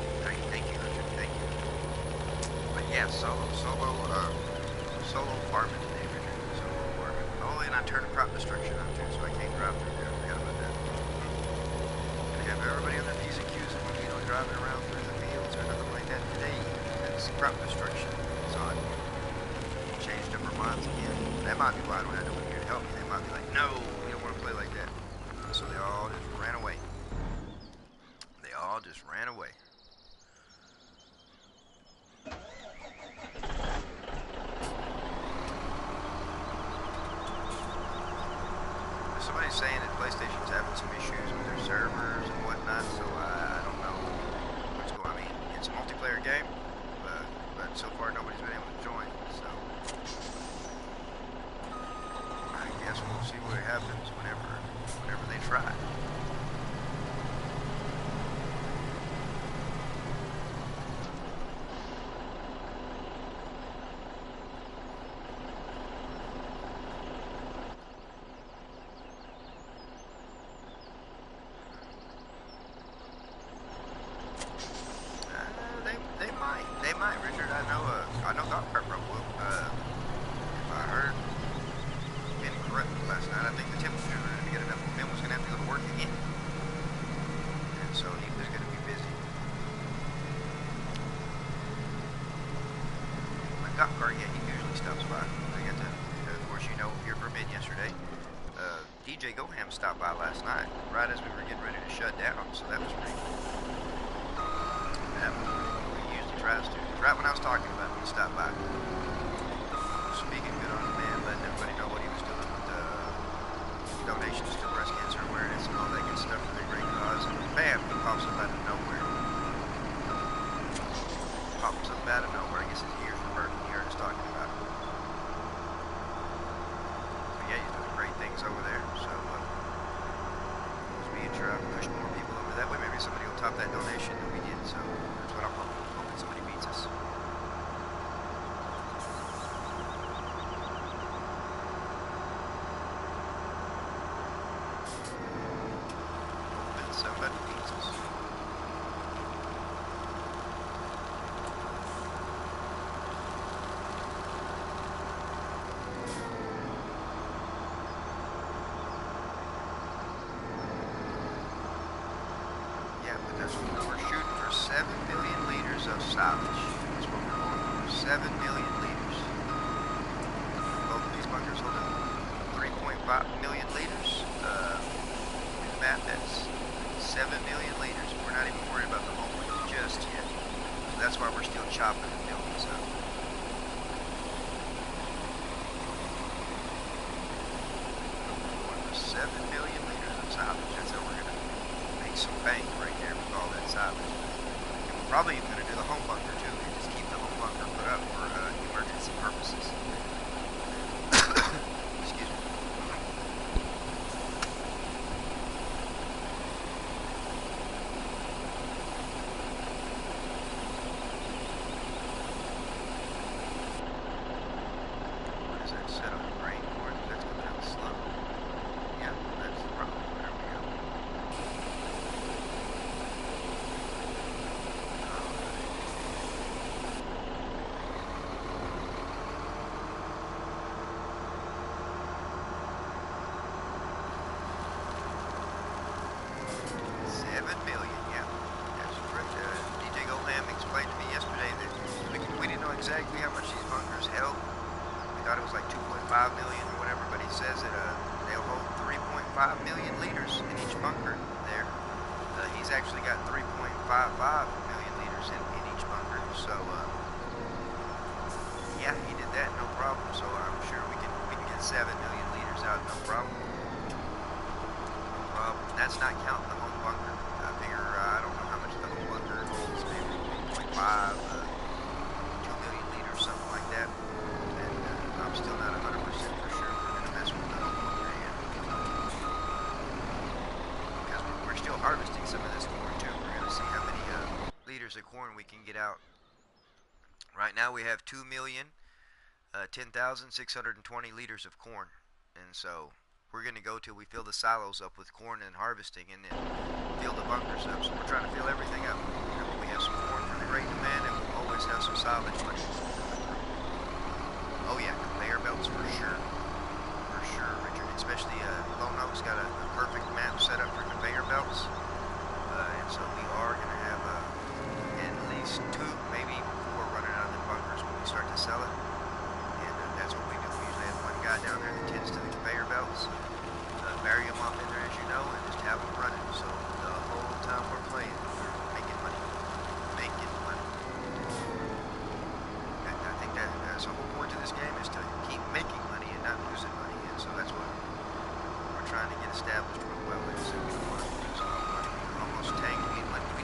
Oh, thank you, Richard. Thank you. But yeah, solo farming today, Richard. Solo farming. Oh, and I turned crop destruction on too, so I can't drive through there. I forgot about that. Gonna have everybody on their P's and Q's and driving around through the fields or nothing like that today. That's crop destruction. So I changed up our minds again. That might be why I don't have no one here to help me. They might be like, no, we don't want to play like that. So they all just ran away. They all just ran away. Somebody's saying that PlayStation's having some issues with their servers and whatnot, so I don't know what's going on. I mean, it's a multiplayer game, but so far nobody's been able to join, so I guess we'll see what happens whenever they try. They might, Richard. I know Doc Pepper will. If I heard incorrectly last night, I think the temperature was going to get enough. Ben was going to have to go to work again, and so he was going to be busy. My cop car, yeah, he usually stops by. I got to, of course, you know, here for Farmmit yesterday. DJ Goham stopped by last night, right as we were getting ready to shut down. So that was pretty cool. That was pretty cool. He usually tries to. Right when I was talking about him, he stopped by. Speaking good on the man, letting everybody know what he was doing with donations to breast cancer awareness and all that good stuff for the great cause. And bam, he pops up out of nowhere. Pops up out of nowhere. I guess his ears were burning. He heard us talking about it. But yeah, he's doing great things over there. So let's be sure I push more people over that way. Maybe somebody will top that donation that we did. So that's what I'm hoping. Somebody beats us. Hoping somebody beats us. Yeah, but that's what we're shooting for. 7 million liters of silage. That's what we're going for. 7 million liters. Both of these bunkers holding 3.5 million liters. Math, that's 7 million liters. We're not even worried about the home one just yet. So that's why we're still chopping and building this up. 7 million liters of silage. That's how we're going to make some bank right there with all that silage. Probably even going to do the home bunker too, and just keep the home bunker put up for emergency purposes. Excuse me. What is that set on the brain cord? That's coming out slow. Yeah, that's the problem. There we go. Exactly how much these bunkers held. We thought it was like 2.5 million or whatever, but he says that they'll hold 3.5 million liters in each bunker there. He's actually got 3.55 million liters in each bunker. So yeah, he did that no problem. So I'm sure we can get 7 million liters out no problem. No problem. That's not counting the home bunker. I figure I don't know how much the home bunker holds, maybe 0.5. Something like that, and I'm still not 100% for sure we're going to mess with the home bunker yet, because we're still harvesting some of this corn too. We're going to see how many liters of corn we can get out. Right now we have 2,010,620 liters of corn, and so we're going to go till we fill the silos up with corn and harvesting, and then fill the bunkers up. So we're trying to fill everything up. You know, we have some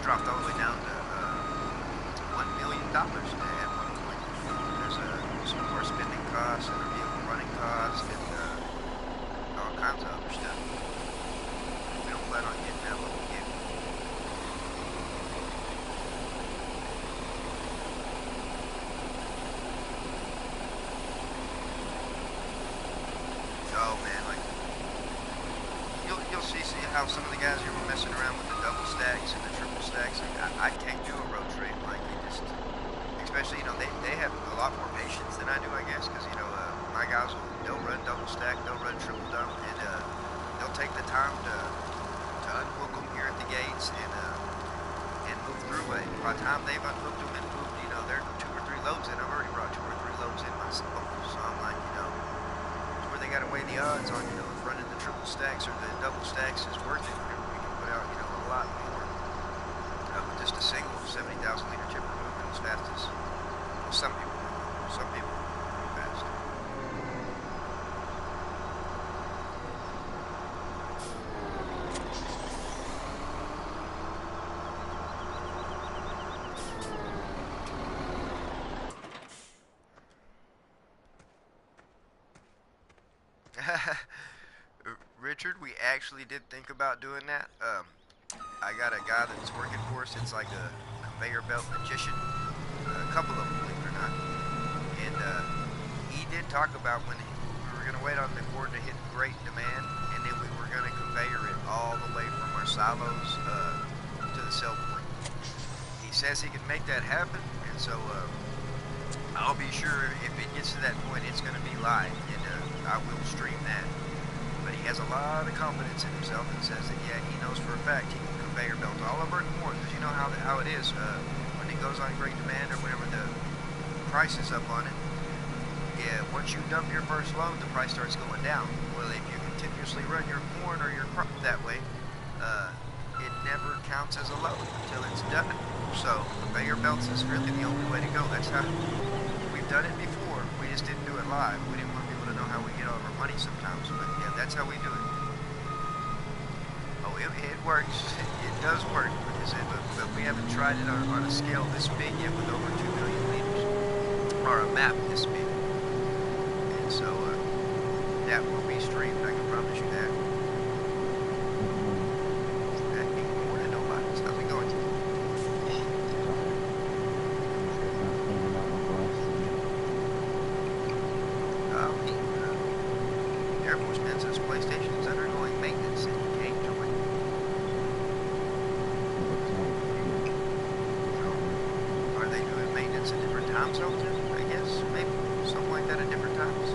dropped all the way down to $1 million at one point. There's some more spending costs and a vehicle running costs and all kinds of other stuff. We don't plan on getting that level again. Oh man, like you'll see how some of the guys here were messing around with the double stacks and the triple stacks. Like, I can't do a road trip like you just, especially they have a lot more patience than I do, I guess, because my guys they'll run double stack, they'll run triple dump, and they'll take the time to unhook them here at the gates and move through. But by the time they've unhooked them and moved, they're 2 or 3 loads in. I've already brought 2 or 3 loads in myself, so I'm like, it's where they got to weigh the odds on if running the triple stacks or the double stacks is worth it. Whenever we can put out a lot more with just a single 70,000 liter chipper moving as fast as some people move. Some people move fast. Richard, we actually did think about doing that. I got a guy that's working for us. It's like a conveyor belt magician. A couple of them, believe it or not. And he did talk about when we were going to wait on the cord to hit great demand, and then we were going to conveyor it all the way from our silos to the sell point. He says he can make that happen, and so I'll be sure if it gets to that point, it's going to be live, and I will stream that. But he has a lot of confidence in himself and says that, yeah, he knows for a fact he can conveyor belt all over and more, because you know how it is when it goes on great demand or whenever the price is up on it. Yeah, once you dump your first load, the price starts going down. Well, if you continuously run your corn or your crop that way, it never counts as a load until it's done. So conveyor belts is really the only way to go. That's how we've done it before. We just didn't do it live. We didn't want people to know how we get all of our money sometimes. But yeah, that's how we do it. Oh, it works. It does work. But we haven't tried it on a scale this big yet with over 2 million liters. Or a map this big. And so that will be streamed. I can promise you that. That means more than nobody. How's it going? The Air Force Man says PlayStation is undergoing maintenance and you can't join. So, are they doing maintenance at different time zones? I guess maybe something like that at different times.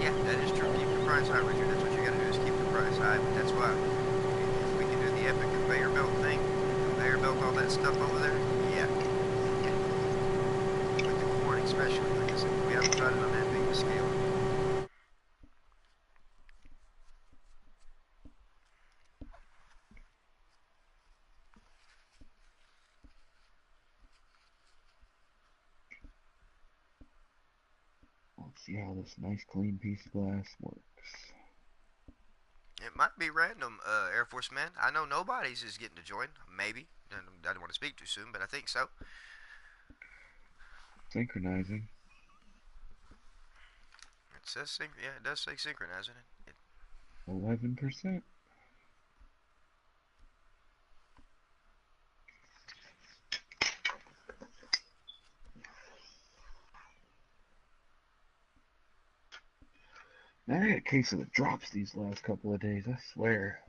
Yeah, that is true. Keep the price high, Richard. That's what you gotta do, is keep the price high. But that's why if we can do the epic conveyor belt thing, conveyor belt all that stuff over there, yeah. With the corn especially, like I said, we haven't tried it on that big a scale. Let's see how this nice clean piece of glass works. It might be random, Air Force Man. I know nobody's is getting to join. Maybe. I don't want to speak too soon, but I think so. Synchronizing. It says yeah, it does say synchronizing it. 11%. I had a case of the drops these last couple of days, I swear.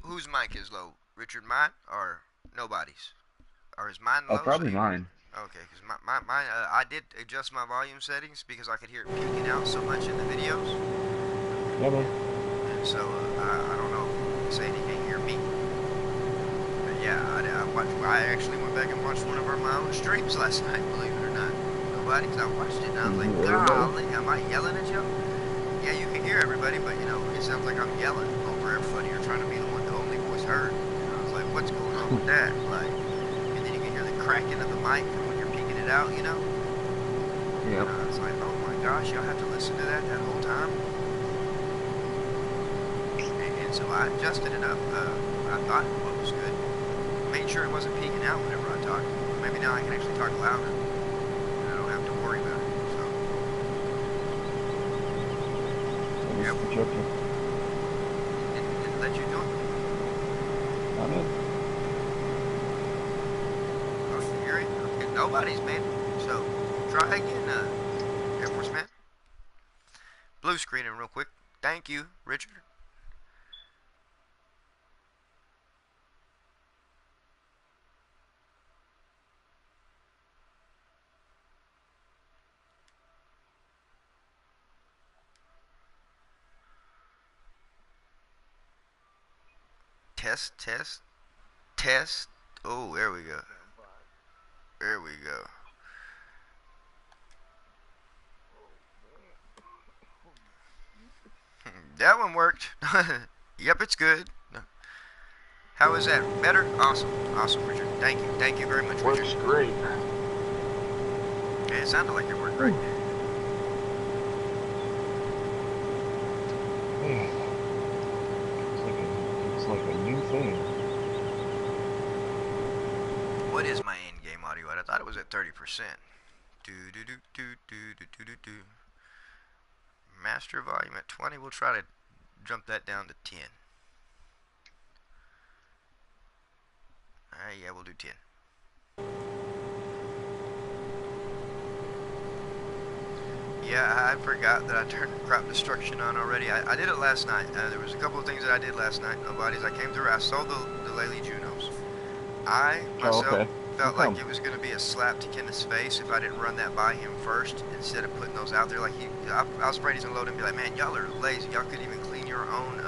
Whose mic is low? Richard, mine or nobody's? Or is mine low? Oh, probably mine. Okay, because mine, I did adjust my volume settings because I could hear it peaking out so much in the videos. Bye-bye. And so I don't know if Sadie can hear me. But Yeah, I actually went back and watched one of my own streams last night, believe it or not. Nobody's. I watched it and I Can was you like, hear everybody? golly, am I yelling at y'all? Yeah, you can hear everybody, but you know, it sounds like I'm yelling over everybody or trying to be the only voice heard. And I was like, what's going on with that? Like, and then you can hear the cracking of the mic when you're peeking it out, you know? And Yep. I was like, oh my gosh, y'all have to listen to that whole time? And so I adjusted it up. I thought what was good. Made sure it wasn't peeking out whenever I talked. Maybe now I can actually talk louder. And I don't have to worry about it. So, Let me yep. switch up here. Didn't let you do it? I'm in. Oh, you hear it? Okay, nobody's, man. So, try again, Air Force Man. Blue screening real quick. Thank you, Richard. Test, test, test. Oh, there we go. There we go. That one worked. Yep, it's good. How is that? Better? Awesome. Awesome, Richard. Thank you. Thank you very much, Richard. Works great. Yeah, it sounded like it worked great. Yeah. It's like a new thing. What is my in-game audio at? I thought it was at 30%. Do do do do do do do do do. Master volume at 20. We'll try to jump that down to 10. Alright, yeah, we'll do 10. Yeah, I forgot that I turned crop destruction on already. I did it last night. There was a couple of things that I did last night. Nobody's. I came through. I saw the Lely Junos. I Oh, myself okay. felt like it was going to be a slap to Kenneth's face if I didn't run that by him first instead of putting those out there. Like I was afraid he's gonna load and be like, man, y'all are lazy. Y'all couldn't even clean your own.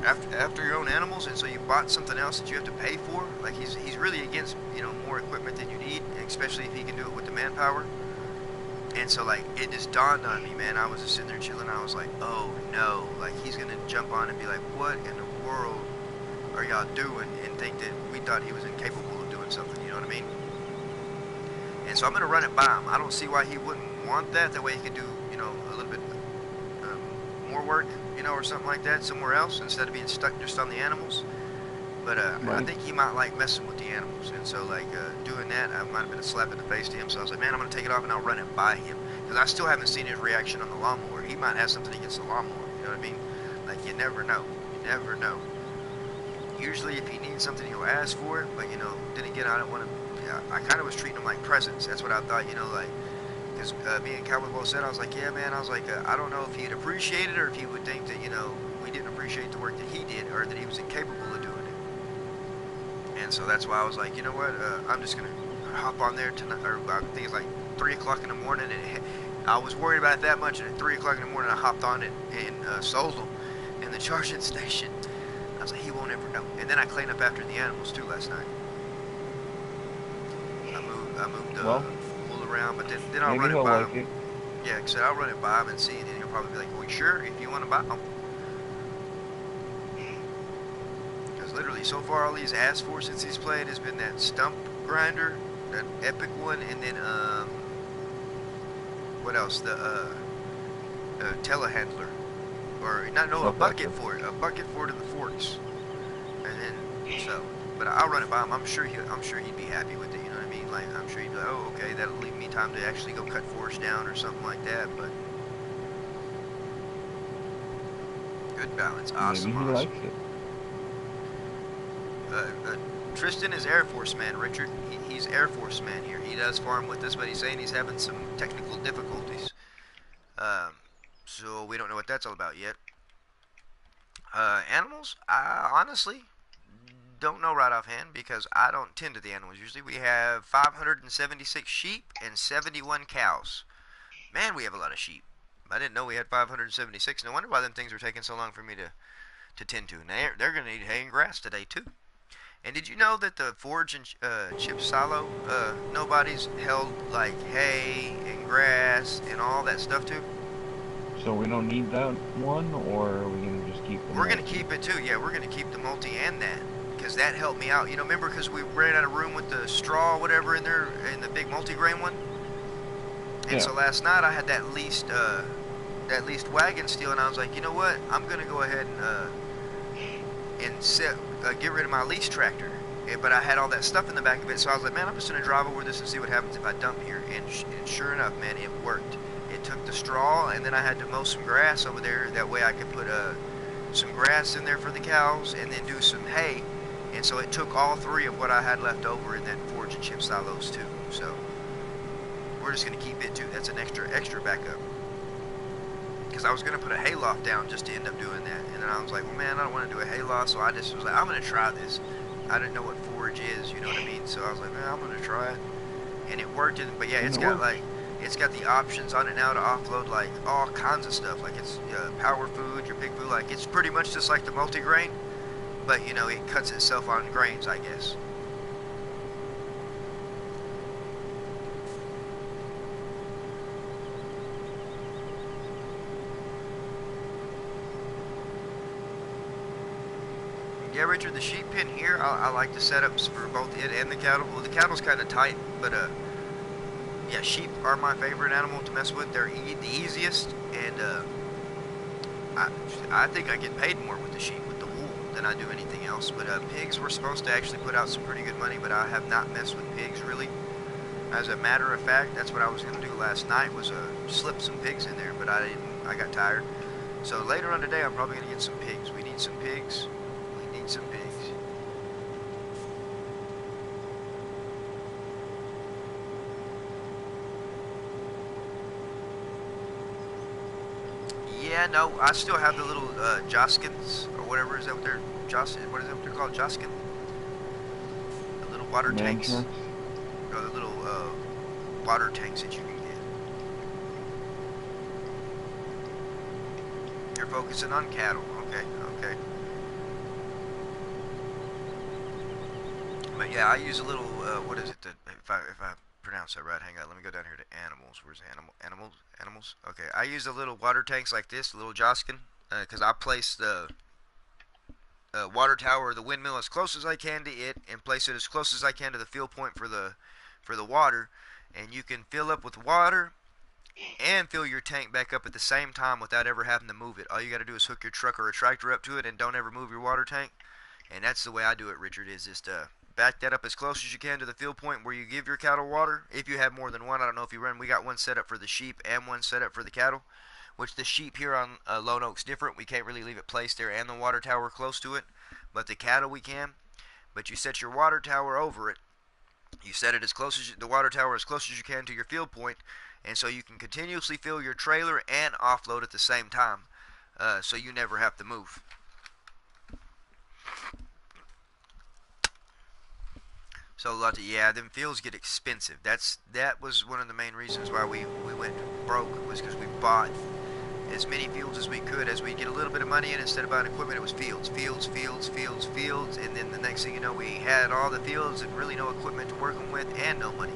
After your own animals, and so you bought something else that you have to pay for. Like he's really against more equipment than you need, especially if he can do it with the manpower. And so like it just dawned on me, man. I was just sitting there chilling. I was like, oh no, like he's gonna jump on and be like, what in the world are y'all doing? And think that we thought he was incapable of doing something. You know what I mean? And so I'm gonna run it by him. I don't see why he wouldn't want that. That way he could do a little bit more work, or something like that somewhere else instead of being stuck just on the animals. But I Right. think he might like messing with the animals, and so like doing that, I might have been a slap in the face to him. So I was like, man, I'm gonna take it off and I'll run it by him because I still haven't seen his reaction on the lawnmower. He might have something against the lawnmower. You know what I mean? Like you never know. You never know. Usually, if he needs something, he'll ask for it. But then again, I don't want to. Yeah, I kind of was treating him like presents. That's what I thought. Like. Because me and Cowboy both said, I was like, yeah, man, I was like, I don't know if he'd appreciate it or if he would think that, we didn't appreciate the work that he did or that he was incapable of doing it. And so that's why I was like, you know what, I'm just going to hop on there tonight, or I think it's like 3 o'clock in the morning, and I was worried about it that much, and at 3 o'clock in the morning, I hopped on it and sold them in the charging station. I was like, he won't ever know. And then I cleaned up after the animals, too, last night. I moved Well, around, but then I'll maybe run it he'll by like him. it. Yeah, because I'll run it by him and see it, and he'll probably be like, well, sure, if you want to buy them. Because literally, so far, all he's asked for since he's played has been that stump grinder, that epic one, and then, what else? The telehandler. Or, not, no, a bucket for it. A bucket for it in the forks. And then, so, but I'll run it by him. I'm sure he'd be happy with it, you know what I mean? Like, I'm sure he'd be like, oh, okay, that'll leave me time to actually go cut forest down or something like that, but good balance. Awesome, Maybe he awesome. likes it. Tristan is Air Force man, Richard. He's Air Force man here. He does farm with us, but he's saying he's having some technical difficulties. So we don't know what that's all about yet. Animals? I honestly don't know right offhand because I don't tend to the animals usually. We have 576 sheep and 71 cows. Man, we have a lot of sheep. I didn't know we had 576. No wonder why them things were taking so long for me to tend to, and they're going to need hay and grass today too. And did you know that the forage and chip silo, nobody's held like hay and grass and all that stuff too? So we don't need that one, or are we gonna just keep the We're going to multi? keep it too. Yeah, we're going to keep the multi and that. Because that helped me out. You know, remember because we ran out of room with the straw, whatever, in there, in the big multi-grain one? And Yeah. so last night I had that leased wagon still, and I was like, you know what? I'm gonna go ahead and get rid of my lease tractor. But I had all that stuff in the back of it, so I was like, man, I'm just gonna drive over this and see what happens if I dump here. And sure enough, man, it worked. It took the straw, and then I had to mow some grass over there. That way I could put some grass in there for the cows, and then do some hay. And so it took all three of what I had left over in that forage and chip silos too. So we're just gonna keep it too. That's an extra backup. Because I was going to put a hayloft down just to end up doing that. And then I was like, well, man, I don't want to do a hayloft, so I just was like, I'm going to try this. I didn't know what forage is, you know what I mean? So I was like, man, I'm going to try it. And it worked. But yeah, And it's it got works. like, it's got the options on it now to offload like all kinds of stuff. Like it's power food, your pig food. Like it's pretty much just like the multi-grain, but you know, it cuts itself on grains, I guess. Yeah, Richard, the sheep pen here, I like the setups for both it and the cattle. Well, the cattle's kind of tight, but yeah, sheep are my favorite animal to mess with. They're the easiest, and I, I think I get paid more with the sheep, with the wool, than I do anything else. But pigs were supposed to actually put out some pretty good money, but I have not messed with pigs really. As a matter of fact, that's what I was going to do last night, was slip some pigs in there, but I didn't. I got tired. So later on today, I'm probably going to get some pigs. We need some pigs. We need some pigs. Yeah, no, I still have the little Joskins, or whatever is that what they're, what is that what they're called, Joskin? The little water Man tanks, trucks. or the little water tanks that you can get. You're focusing on cattle, okay, okay. But yeah, I use a little, what is it, if I pronounce that right, hang on, let me go down here to animals. Where's animals? Okay, I use the little water tanks like this, the little Joskin, because I place the water tower or the windmill as close as I can to it, and place it as close as I can to the fill point for the water, and you can fill up with water and fill your tank back up at the same time without ever having to move it. All you got to do is hook your truck or a tractor up to it, and don't ever move your water tank. And that's the way I do it, Richard, is just back that up as close as you can to the fill point where you give your cattle water. If you have more than one, I don't know if you run, we got one set up for the sheep and one set up for the cattle, which the sheep here on Lone Oak's different. We can't really leave it placed there and the water tower close to it, but the cattle we can. But you set your water tower over it. You set it as close as the water tower as close as you can to your fill point, and so you can continuously fill your trailer and offload at the same time, so you never have to move. So yeah, them fields get expensive. That was one of the main reasons why we went broke, was because we bought as many fields as we could. As we get a little bit of money in, instead of buying equipment, it was fields, and then the next thing you know, we had all the fields and really no equipment to work them with, and no money.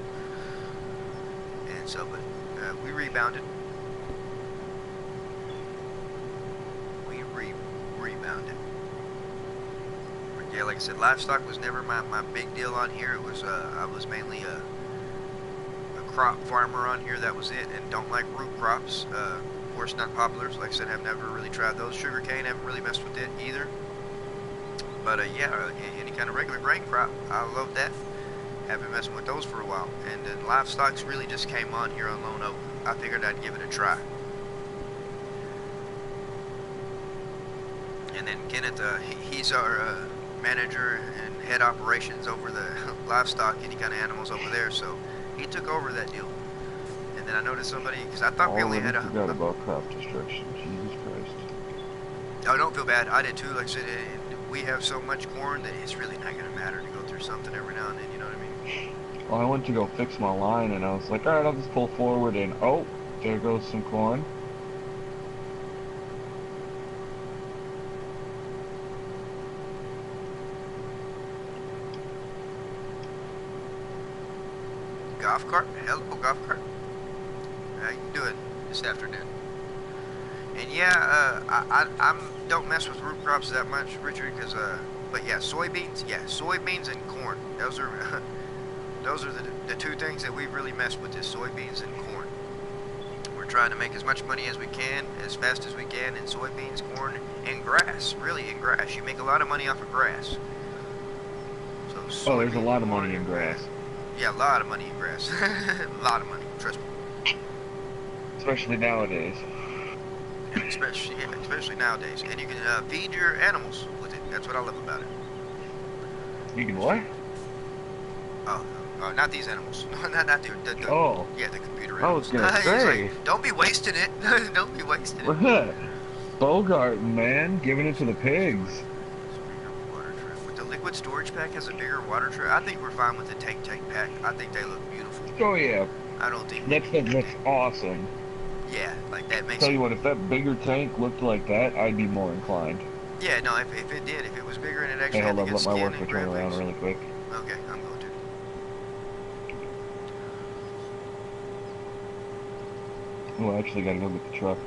And so, but we rebounded. Rebounded. Yeah, like I said, livestock was never my big deal on here. It was I was mainly a crop farmer on here. That was it, and don't like root crops. Of course, not poplars. Like I said, I've never really tried those. Sugarcane, haven't really messed with it either. But yeah, any kind of regular grain crop, I love that. Have been messing with those for a while, and then livestock's really just came on here on Lone Oak. I figured I'd give it a try. And then Kenneth, he's our manager and head operations over the livestock, any kind of animals over there, so he took over that deal. And then I noticed somebody, because I thought we only Already had forgot about crop destruction. Jesus Christ. Oh, don't feel bad. I did too. Like I said, we have so much corn that it's really not going to matter to go through something every now and then, you know what I mean? Well, I went to go fix my line, and I was like, alright, I'll just pull forward, and oh, there goes some corn. Golf cart? Hello, golf cart. How you doing this afternoon? And yeah, I don't mess with root crops that much, Richard, because but yeah, soybeans and corn. Those are those are the two things that we've really messed with is soybeans and corn. We're trying to make as much money as we can, as fast as we can, in soybeans, corn, and grass. Really, in grass, you make a lot of money off of grass. So Oh, there's a lot of corn, money in grass. Yeah, a lot of money in grass. A lot of money, trust me. Especially nowadays. Especially nowadays. And you can feed your animals with it. That's what I love about it. You can what? Oh, not these animals. not the Oh. yeah, the computer I was animals. gonna say. Like, don't be wasting it. Don't be wasting it. Bogart, man, giving it to the pigs. Water trip. With the liquid storage pack has a bigger water trip. I think we're fine with the tank pack. I think they look beautiful. Oh yeah. I don't think That's awesome. yeah, like that makes Tell you what, if that bigger tank looked like that, I'd be more inclined. Yeah, no, if it did, if it was bigger and it actually Hey, had hold the on, good let my skin worker and turn around graphics. really quick. Okay, I'm going to. Oh, I actually gotta go get the truck.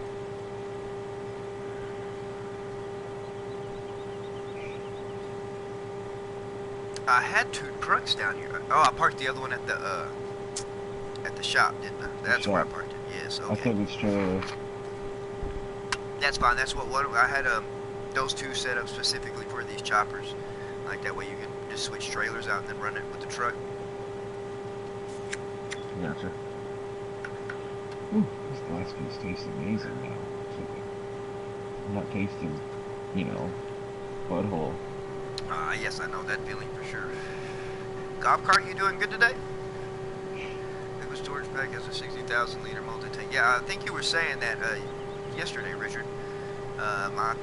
I had two trucks down here. Oh, I parked the other one at the shop, didn't I? That's where I parked it. Yes, I okay. took this trailer. That's fine. That's what I had those two set up specifically for these choppers. Like that way you can just switch trailers out and then run it with the truck. Gotcha. Ooh, this glass piece tastes amazing now. I'm not tasting, you know, butthole. Yes, I know that feeling for sure. Golf cart, you doing good today? Liquid storage pack has a 60,000 liter multi-tank. Yeah, I think you were saying that yesterday, Richard. I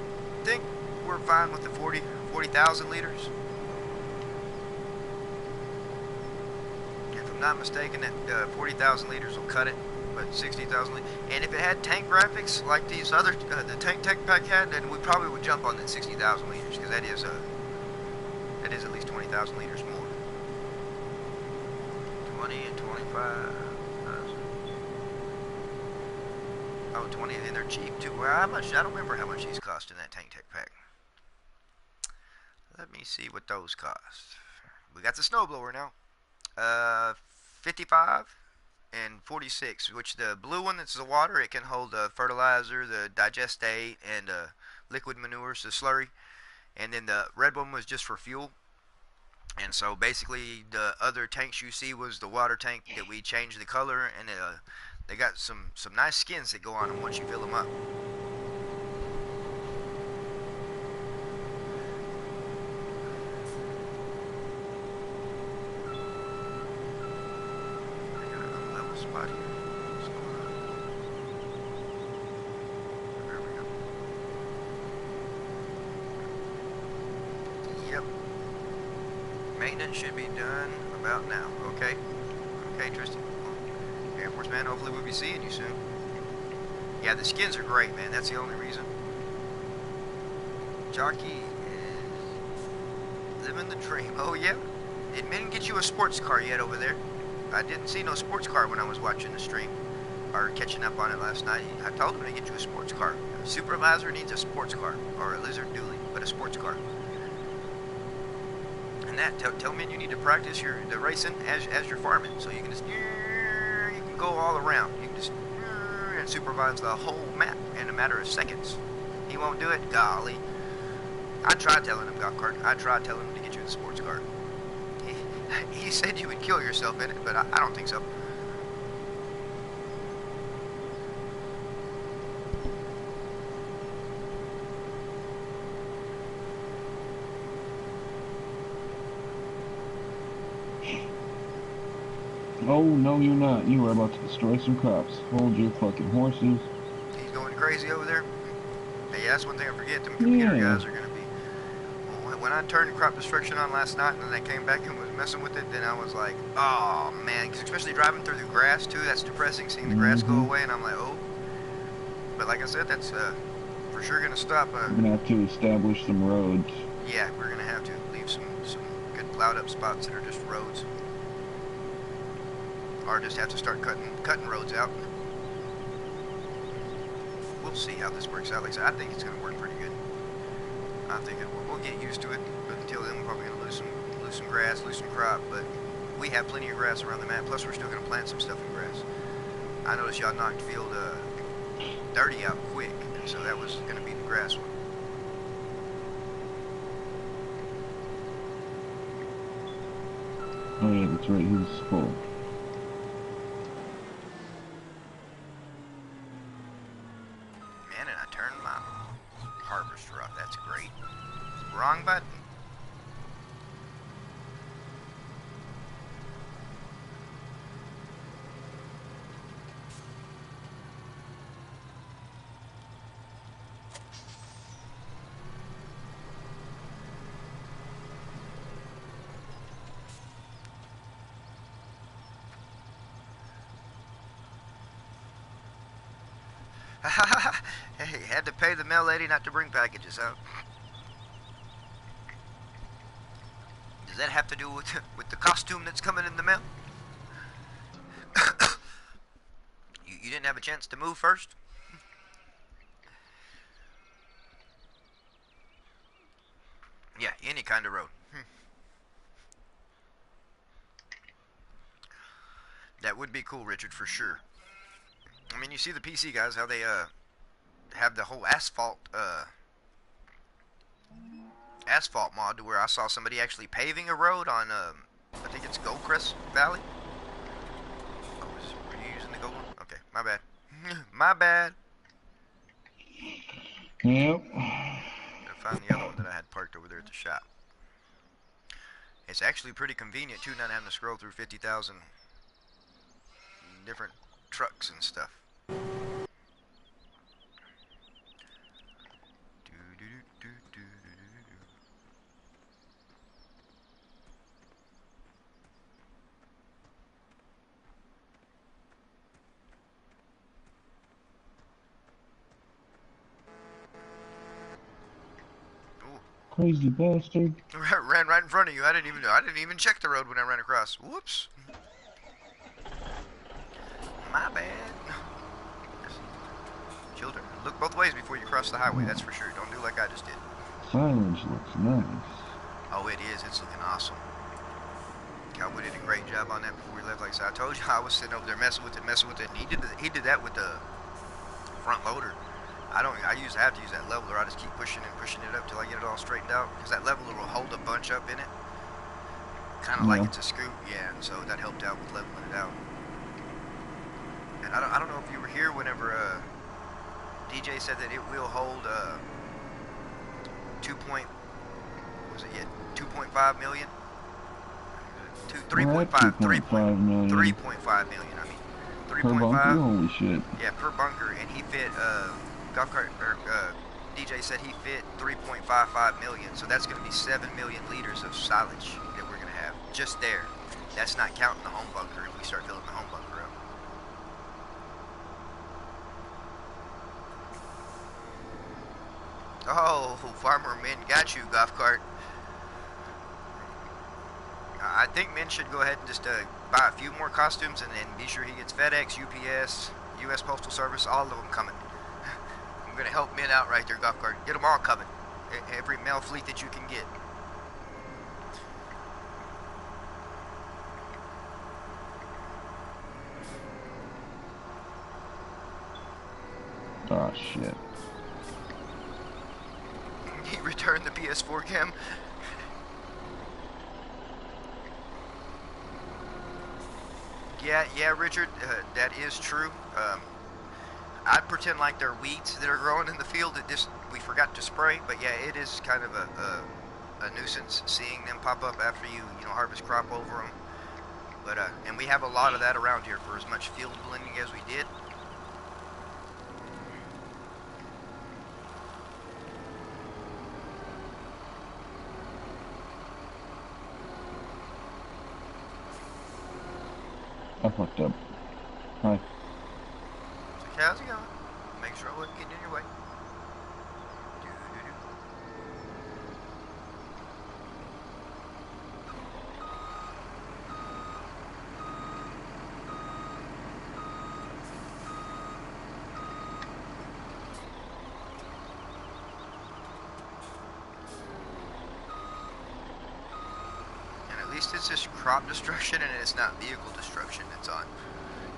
think we're fine with the 40,000 liters. If I'm not mistaken, that 40,000 liters will cut it, but 60,000 liters. And if it had tank graphics like these other, the tank pack had, then we probably would jump on that 60,000 liters because that is at least 20,000 liters more. 20 and 25,000. Oh, 20, and they're cheap too. Well, how much? I don't remember how much these cost in that tank pack. Let me see what those cost. We got the snowblower now. 55 and 46, which the blue one that's the water, it can hold fertilizer, the digestate, and liquid manures, the slurry. And then the red one was just for fuel. And so basically the other tanks you see was the water tank that we changed the color, and they got some nice skins that go on them once you fill them up. I got a level spot here. What's going on? There we go. Yep. Maintenance should be done about now. Okay. Okay, Tristan. Air Force man, hopefully we'll be seeing you soon. Yeah, the skins are great, man. That's the only reason. Jockey is living the dream. Oh, yeah? It didn't get you a sports car yet over there. I didn't see no sports car when I was watching the stream. Or catching up on it last night. I told him to get you a sports car. A supervisor needs a sports car. Or a lizard dually, but a sports car. And that, tell men you need to practice the racing as you're farming. So you can just... You can go all around. You can just... And supervise the whole map in a matter of seconds. He won't do it? Golly. I tried telling him, golf cart. I tried telling him to get you the sports car. He said you would kill yourself in it, but I don't think so. Oh, no, you're not. You are about to destroy some crops. Hold your fucking horses. He's going crazy over there. Hey, that's one thing I forget. Them computer guys are going to be... When I turned crop destruction on last night and then I came back and was messing with it, then I was like, oh, man. 'Cause especially driving through the grass, too. That's depressing, seeing the grass go away. And I'm like, oh. But like I said, that's for sure going to stop. We're going to have to establish some roads. Yeah, we're going to have to leave some good plowed up spots that are just roads. or just have to start cutting roads out. We'll see how this works out. Like I said, I think it's going to work pretty good. I think we'll get used to it, but until then, we're probably going to lose some grass, lose some crop. But we have plenty of grass around the map. Plus, we're still going to plant some stuff in grass. I noticed y'all knocked field 30 out quick, and so that was going to be the grass one. Oh yeah, that's right, he was full. Man, and I turned my harvester off. That's great. Wrong button. Hey, had to pay the mail lady not to bring packages out. Does that have to do with the costume that's coming in the mail? You didn't have a chance to move first? Yeah, any kind of road. That would be cool, Richard, for sure. I mean, you see the PC guys, how they have the whole asphalt mod to where I saw somebody actually paving a road on I think it's Goldcrest Valley. Oh, were you using the gold one? Okay, my bad. My bad. Yep. Gotta find the other one that I had parked over there at the shop. It's actually pretty convenient too, not having to scroll through 50,000 different trucks and stuff. Crazy bastard. Ran right in front of you. I didn't even know. I didn't even check the road when I ran across. Whoops. My bad. Children, look both ways before you cross the highway. That's for sure. Don't do like I just did. Silence looks nice. Oh, it is. It's looking awesome. Cowboy did a great job on that before we left. Like I said, I told you I was sitting over there messing with it. And he did that with the front loader. I have to use that leveler. I just keep pushing it up till I get it all straightened out. Because that leveler will hold a bunch up in it. Kind of like it's a scoop. Yeah, and so that helped out with leveling it out. And I don't know if you were here whenever DJ said that it will hold 2.5 million? 3.5 million. 3.5 million, I mean. 3.5. Per bunker? Holy shit. Yeah, per bunker. And he fit, golf cart, DJ said he fit 3.55 million. So that's going to be 7 million liters of silage that we're going to have. Just there. That's not counting the home bunker if we start filling the home bunker up. Oh, Farmer Min got you, golf cart. I think Min should go ahead and just buy a few more costumes and then be sure he gets FedEx, UPS, US Postal Service, all of them coming. I'm going to help Min out right there, golf cart. Get them all coming. Every mail fleet that you can get. Oh shit. He returned the PS4 cam. Yeah, Richard, that is true. I'd pretend like they're weeds that are growing in the field that we forgot to spray, but yeah, it is kind of a nuisance seeing them pop up after you harvest crop over them. But and we have a lot of that around here for as much field blending as we did. I fucked up. Hi. So how's it going? Make sure I wasn't getting in your way. it's just crop destruction and it's not vehicle destruction that's on.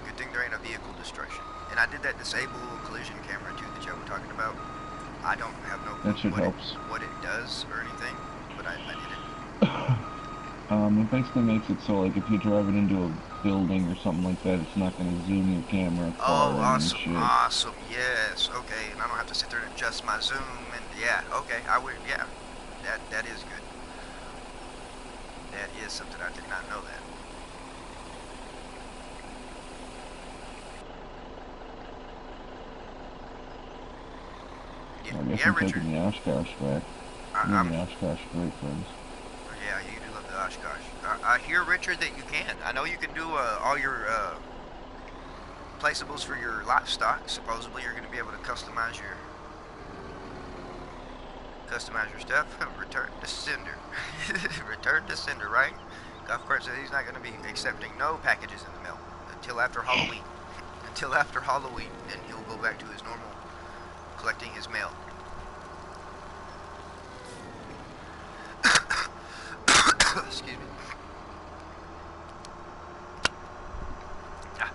Good thing there ain't a vehicle destruction. And I did that disable collision camera too that y'all were talking about. I don't have no That clue shit helps. what it does or anything, but I did it. It basically makes it so, like, if you drive it into a building or something like that, it's not going to zoom your camera far Oh, in and awesome, shit. awesome, yes, okay, and I don't have to sit there and adjust my zoom, and yeah, okay, I would, yeah, that is good. That is something I did not know that. I guess Yeah, I'm Richard, taking the Oshkosh back. Me and I'm, the Oshkosh are great friends. yeah, you do love the Oshkosh. I hear, Richard, that you can. I know you can do all your placeables for your livestock. Supposedly, you're going to be able to customize your stuff. Return to sender. Return to sender, right? Golf cart says he's not going to be accepting no packages in the mail until after Halloween. Until after Halloween, then he'll go back to his normal collecting his mail. Excuse me. Ah.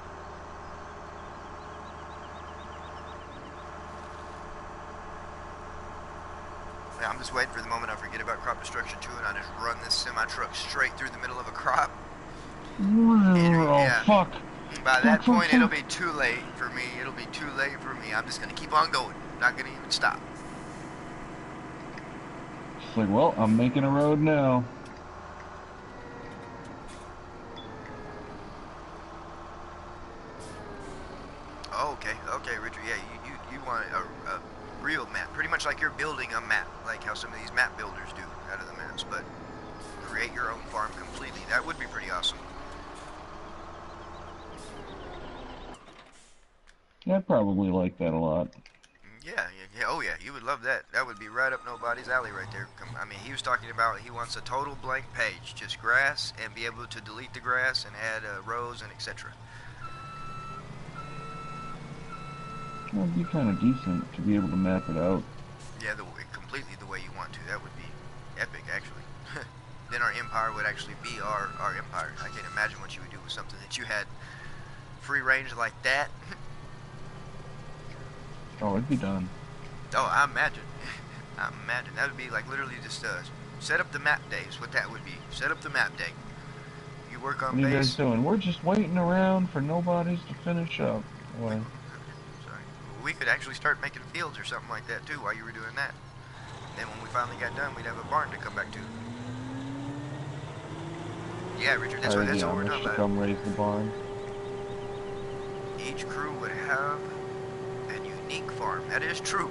Yeah, I'm just waiting for the moment I forget about crop destruction too, and I just run this semi-truck straight through the middle of a crop. Oh, Yeah. fuck! By that Fuck, fuck, point, it'll fuck. be too late for me. It'll be too late for me. I'm just gonna keep on going. Not gonna even stop. It's like, well, I'm making a road now. Oh, okay, okay, Richard. Yeah, you want a real map, pretty much like you're building a map, like how some of these map builders do out of the maps. But create your own farm completely. That would be pretty awesome. Yeah, I'd probably like that a lot. Yeah, yeah, oh yeah, you would love that. That would be right up nobody's alley right there. I mean, he was talking about he wants a total blank page, just grass, and be able to delete the grass and add rows and etc. That'd be kind of decent to be able to map it out. Yeah, completely the way you want to. That would be epic, actually. Then our empire would actually be our empire. I can't imagine what you would do with something that you had free range like that. Oh, it'd be done. Oh, I imagine. I imagine. That would be like literally just set up the map days. What that would be. Set up the map day. You work on What are you guys base. doing? We're just waiting around for nobody's to finish up. We, What? sorry. We could actually start making fields or something like that too while you were doing that. Then when we finally got done, we'd have a barn to come back to. Yeah, Richard, that's Hire the what we're Amish talking to about. come raise the barn. Each crew would have a unique farm. That is true.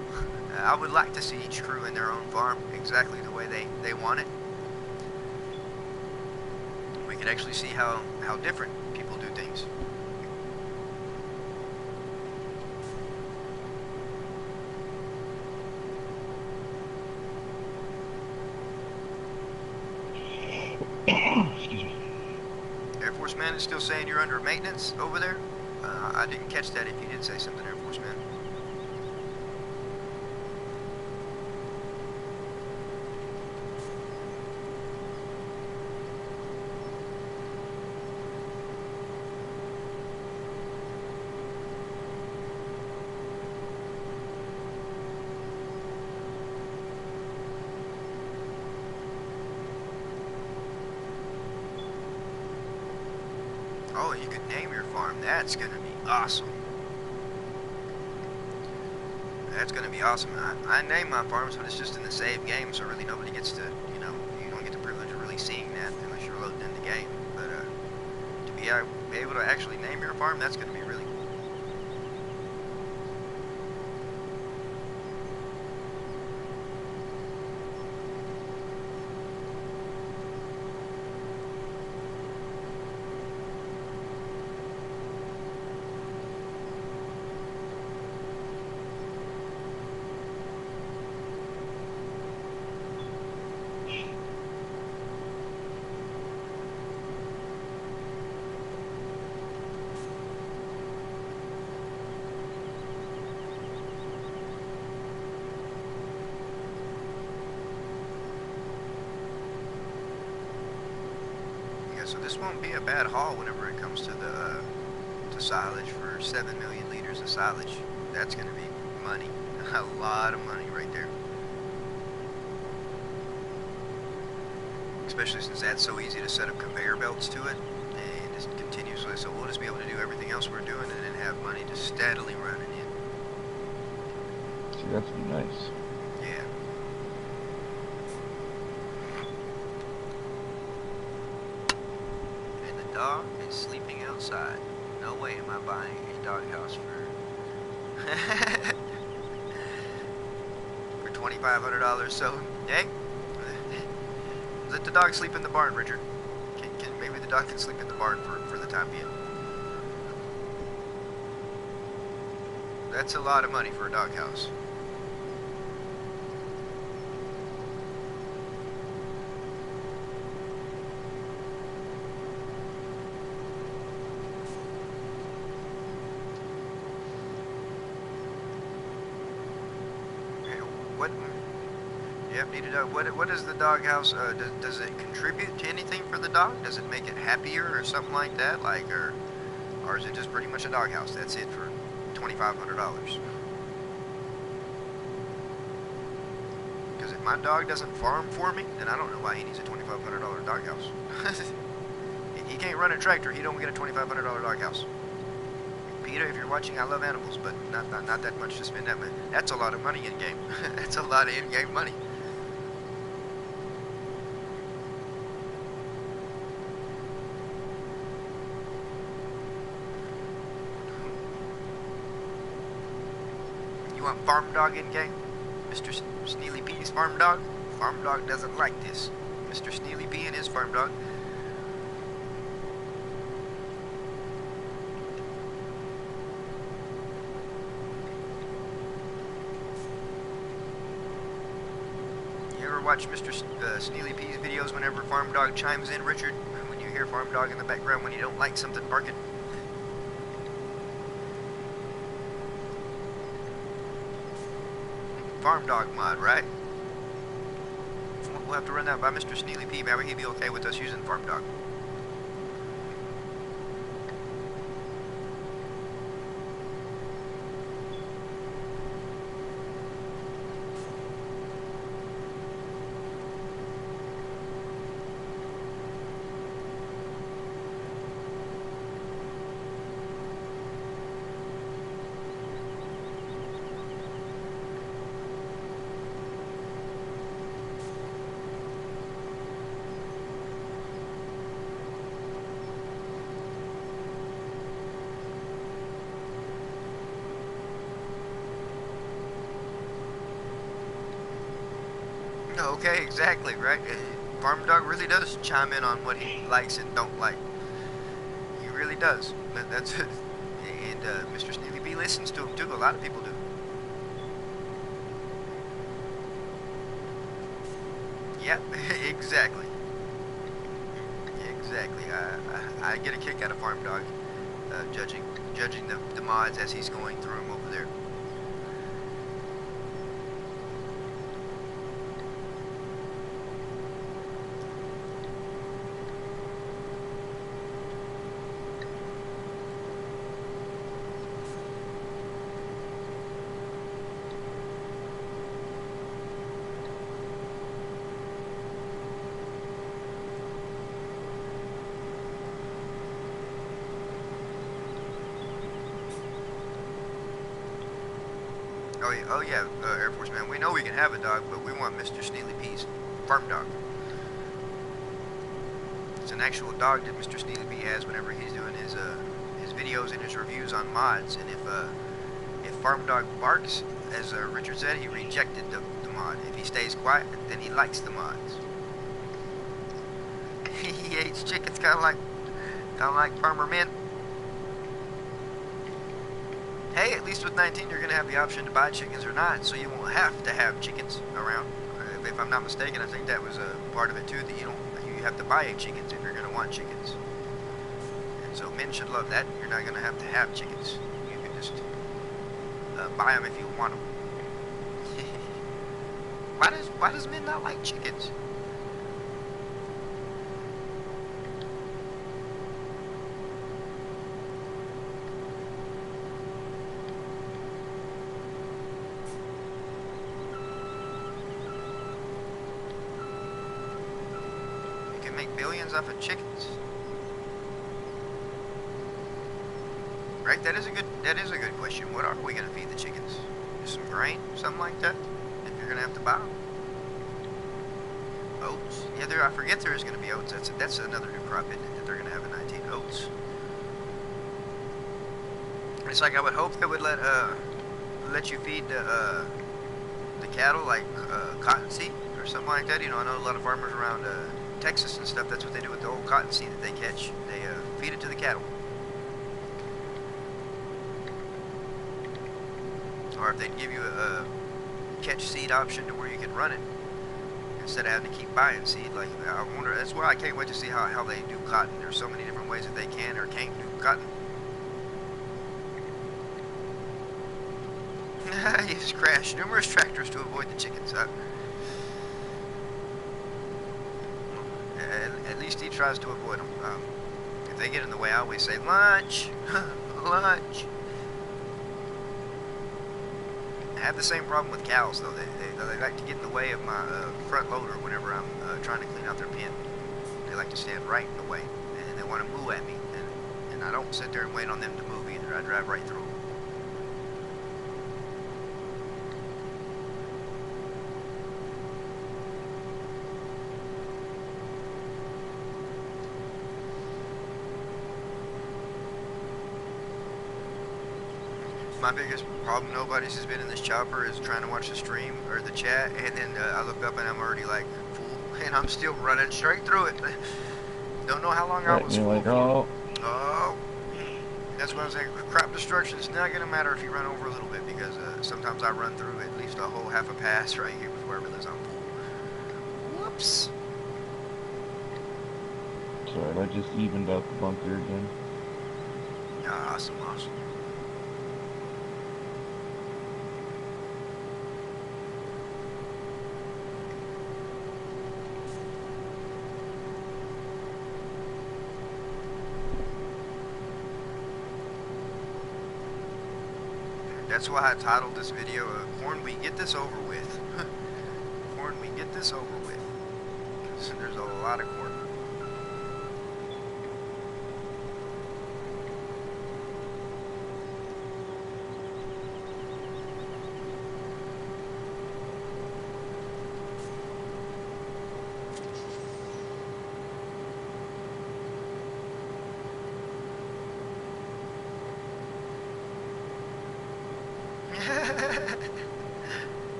I would like to see each crew in their own farm exactly the way they want it. We could actually see how different people do things. Excuse me. Air Force Man is still saying you're under maintenance over there? I didn't catch that if you did say something, Air Force Man. Oh, you could name your farm. That's gonna be awesome. That's gonna be awesome. I name my farms, but it's just in the save game, so really nobody gets to, you don't get the privilege of really seeing that unless you're loading in the game. But to be able to actually name your farm, that's gonna be really cool. this won't be a bad haul whenever it comes to the to silage. For 7 million liters of silage, that's going to be money, a lot of money right there. Especially since that's so easy to set up conveyor belts to it, and just continuously. So we'll just be able to do everything else we're doing, and then have money just steadily running in. See, that'd be nice. Yeah. And the dog is sleeping outside. No way am I buying a doghouse for $2,500. So, hey, let the dog sleep in the barn, Richard. Maybe the dog can sleep in the barn for the time being. That's a lot of money for a doghouse. What? Yep, need a dog. What is the doghouse? Does it contribute to anything for the dog? Does it make it happier or something like that? Like, or is it just pretty much a doghouse? That's it for $2,500. Because if my dog doesn't farm for me, then I don't know why he needs a $2,500 doghouse. He can't run a tractor. He don't get a $2,500 doghouse. Peter, if you're watching, I love animals, but not that much to spend that money. That's a lot of money in game. That's a lot of in-game money. You want farm dog in game? Mr. Sneely P's farm dog? Farm dog doesn't like this. Mr. Sneely P and his farm dog. Watch Mr. Sneely P's videos whenever Farm Dog chimes in, Richard, when you hear Farm Dog in the background when you don't like something barking. Farm Dog mod, right? We'll have to run that by Mr. Sneely P. Maybe he'd be okay with us using Farm Dog. Okay, exactly, right? Farm Dog really does chime in on what he likes and don't like. He really does. That's it. And Mr. Sneely B listens to him too. A lot of people do. Yep, exactly. Exactly. I get a kick out of Farm Dog judging the mods as he's going through them over there. Oh yeah, Air Force man, we know we can have a dog, but we want Mr. Sneely P's farm dog. It's an actual dog that Mr. Sneely P has whenever he's doing his videos and his reviews on mods. And if Farm Dog barks, as Richard said, he rejected the mod. If he stays quiet, then he likes the mods. He hates chickens, kind of like Farmer Mint. Hey, at least with 19, you're going to have the option to buy chickens or not, so you won't have to have chickens around. If I'm not mistaken, I think that was a part of it too, that you have to buy chickens if you're going to want chickens. And so men should love that. You're not going to have chickens. You can just buy them if you want them. Why does men not like chickens? make billions off of chickens. Right? That is a good question. What are we gonna feed the chickens? Just some grain, something like that. If you're gonna have to buy them. Oats. Yeah, I forget there is gonna be oats. That's another new crop, isn't it? That they're gonna have in 19 oats. It's like I would hope they would let you feed the cattle like cottonseed or something like that. You know, I know a lot of farmers around Texas and stuff. That's what they do with the old cottonseed that they catch. They feed it to the cattle. Or if they'd give you a catch seed option to where you can run it instead of having to keep buying seed. Like, I wonder, that's why I can't wait to see how they do cotton. There's so many different ways that they can or can't do cotton. He's crashed numerous tractors to avoid the chickens. At least he tries to avoid them. If they get in the way, I always say, lunch, lunch. I have the same problem with cows, though. They like to get in the way of my front loader whenever I'm trying to clean out their pen. They like to stand right in the way, and they want to moo at me. And I don't sit there and wait on them to move either. I drive right through them. My biggest problem, nobody's has been in this chopper, is trying to watch the stream or the chat, and then I look up and I'm already like full, and I'm still running straight through it. Don't know how long I was full. Like, oh. That's what I was saying. Crop destruction is not gonna matter if you run over a little bit, because sometimes I run through at least a whole half a pass right here with wherever it is I'm full. Whoops. Sorry, I just evened out the bunker again. Awesome. That's why I titled this video, Corn, we get this over with. Corn, we get this over with. Because there's a lot of corn.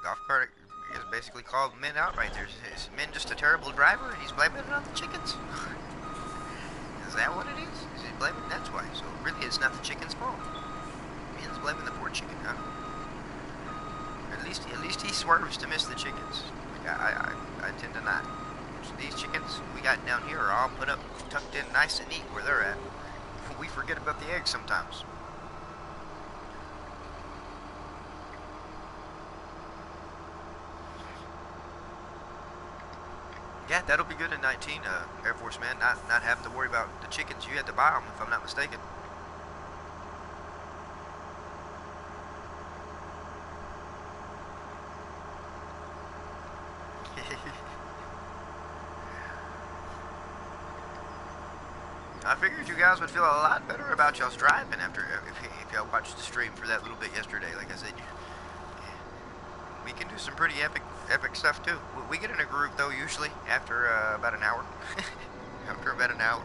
Golf cart is basically called men out right there. Is men just a terrible driver and he's blaming it on the chickens? Is that what it is? Is he blaming? That's why. So really it's not the chicken's fault. Men's blaming the poor chicken, huh? At least he swerves to miss the chickens. Like I tend to not. So these chickens we got down here are all put up, tucked in nice and neat where they're at. We forget about the eggs sometimes. Yeah, that'll be good in 19, Air Force man. Not having to worry about the chickens. You had to buy them, if I'm not mistaken. I figured you guys would feel a lot better about y'all's driving after if y'all watched the stream for that little bit yesterday. Like I said, we can do some pretty epic stuff too. We get in a groove though usually after about an hour. After about an hour,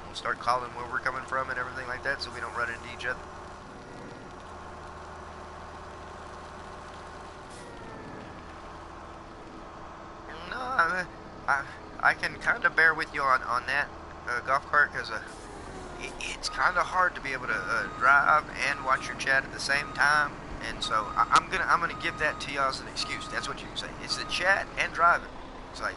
we'll start calling where we're coming from and everything like that, so we don't run into each other. No, I can kind of bear with you on that golf cart, because it's kind of hard to be able to drive and watch your chat at the same time, and so I'm gonna give that to y'all as an excuse. That's what you can say. It's the chat and driving. It's like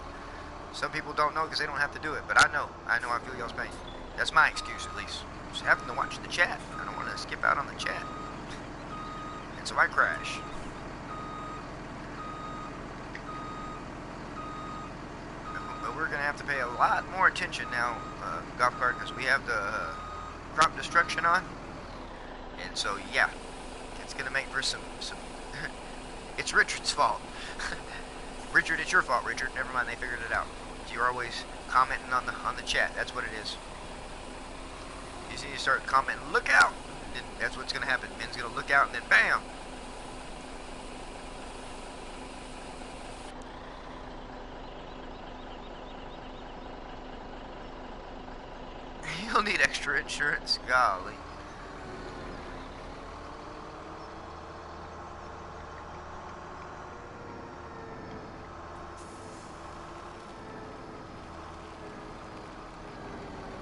some people don't know because they don't have to do it, but I know I feel y'all's pain. That's my excuse, at least. Just having to watch the chat. I don't want to skip out on the chat, and so I crash. But we're gonna have to pay a lot more attention now, golf cart, because we have the crop destruction on, and so yeah, It's gonna make for some. It's Richard's fault. Richard, it's your fault, Richard. Never mind, they figured it out. You're always commenting on the chat. That's what it is. You see, you start commenting, look out! Then that's what's gonna happen. Ben's gonna look out, and then bam! You'll need extra insurance. Golly.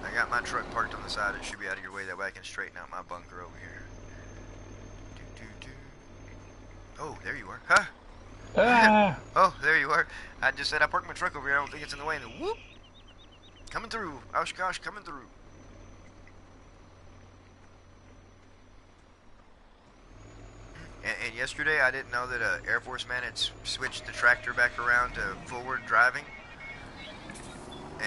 I got my truck parked on the side. It should be out of your way. That way I can straighten out my bunker over here. Oh, there you are. Huh? Ah! Oh, there you are. I just said I parked my truck over here. I don't think it's in the way. And then whoop! Coming through. Oshkosh coming through. And yesterday I didn't know that an Air Force man had switched the tractor back around to forward driving.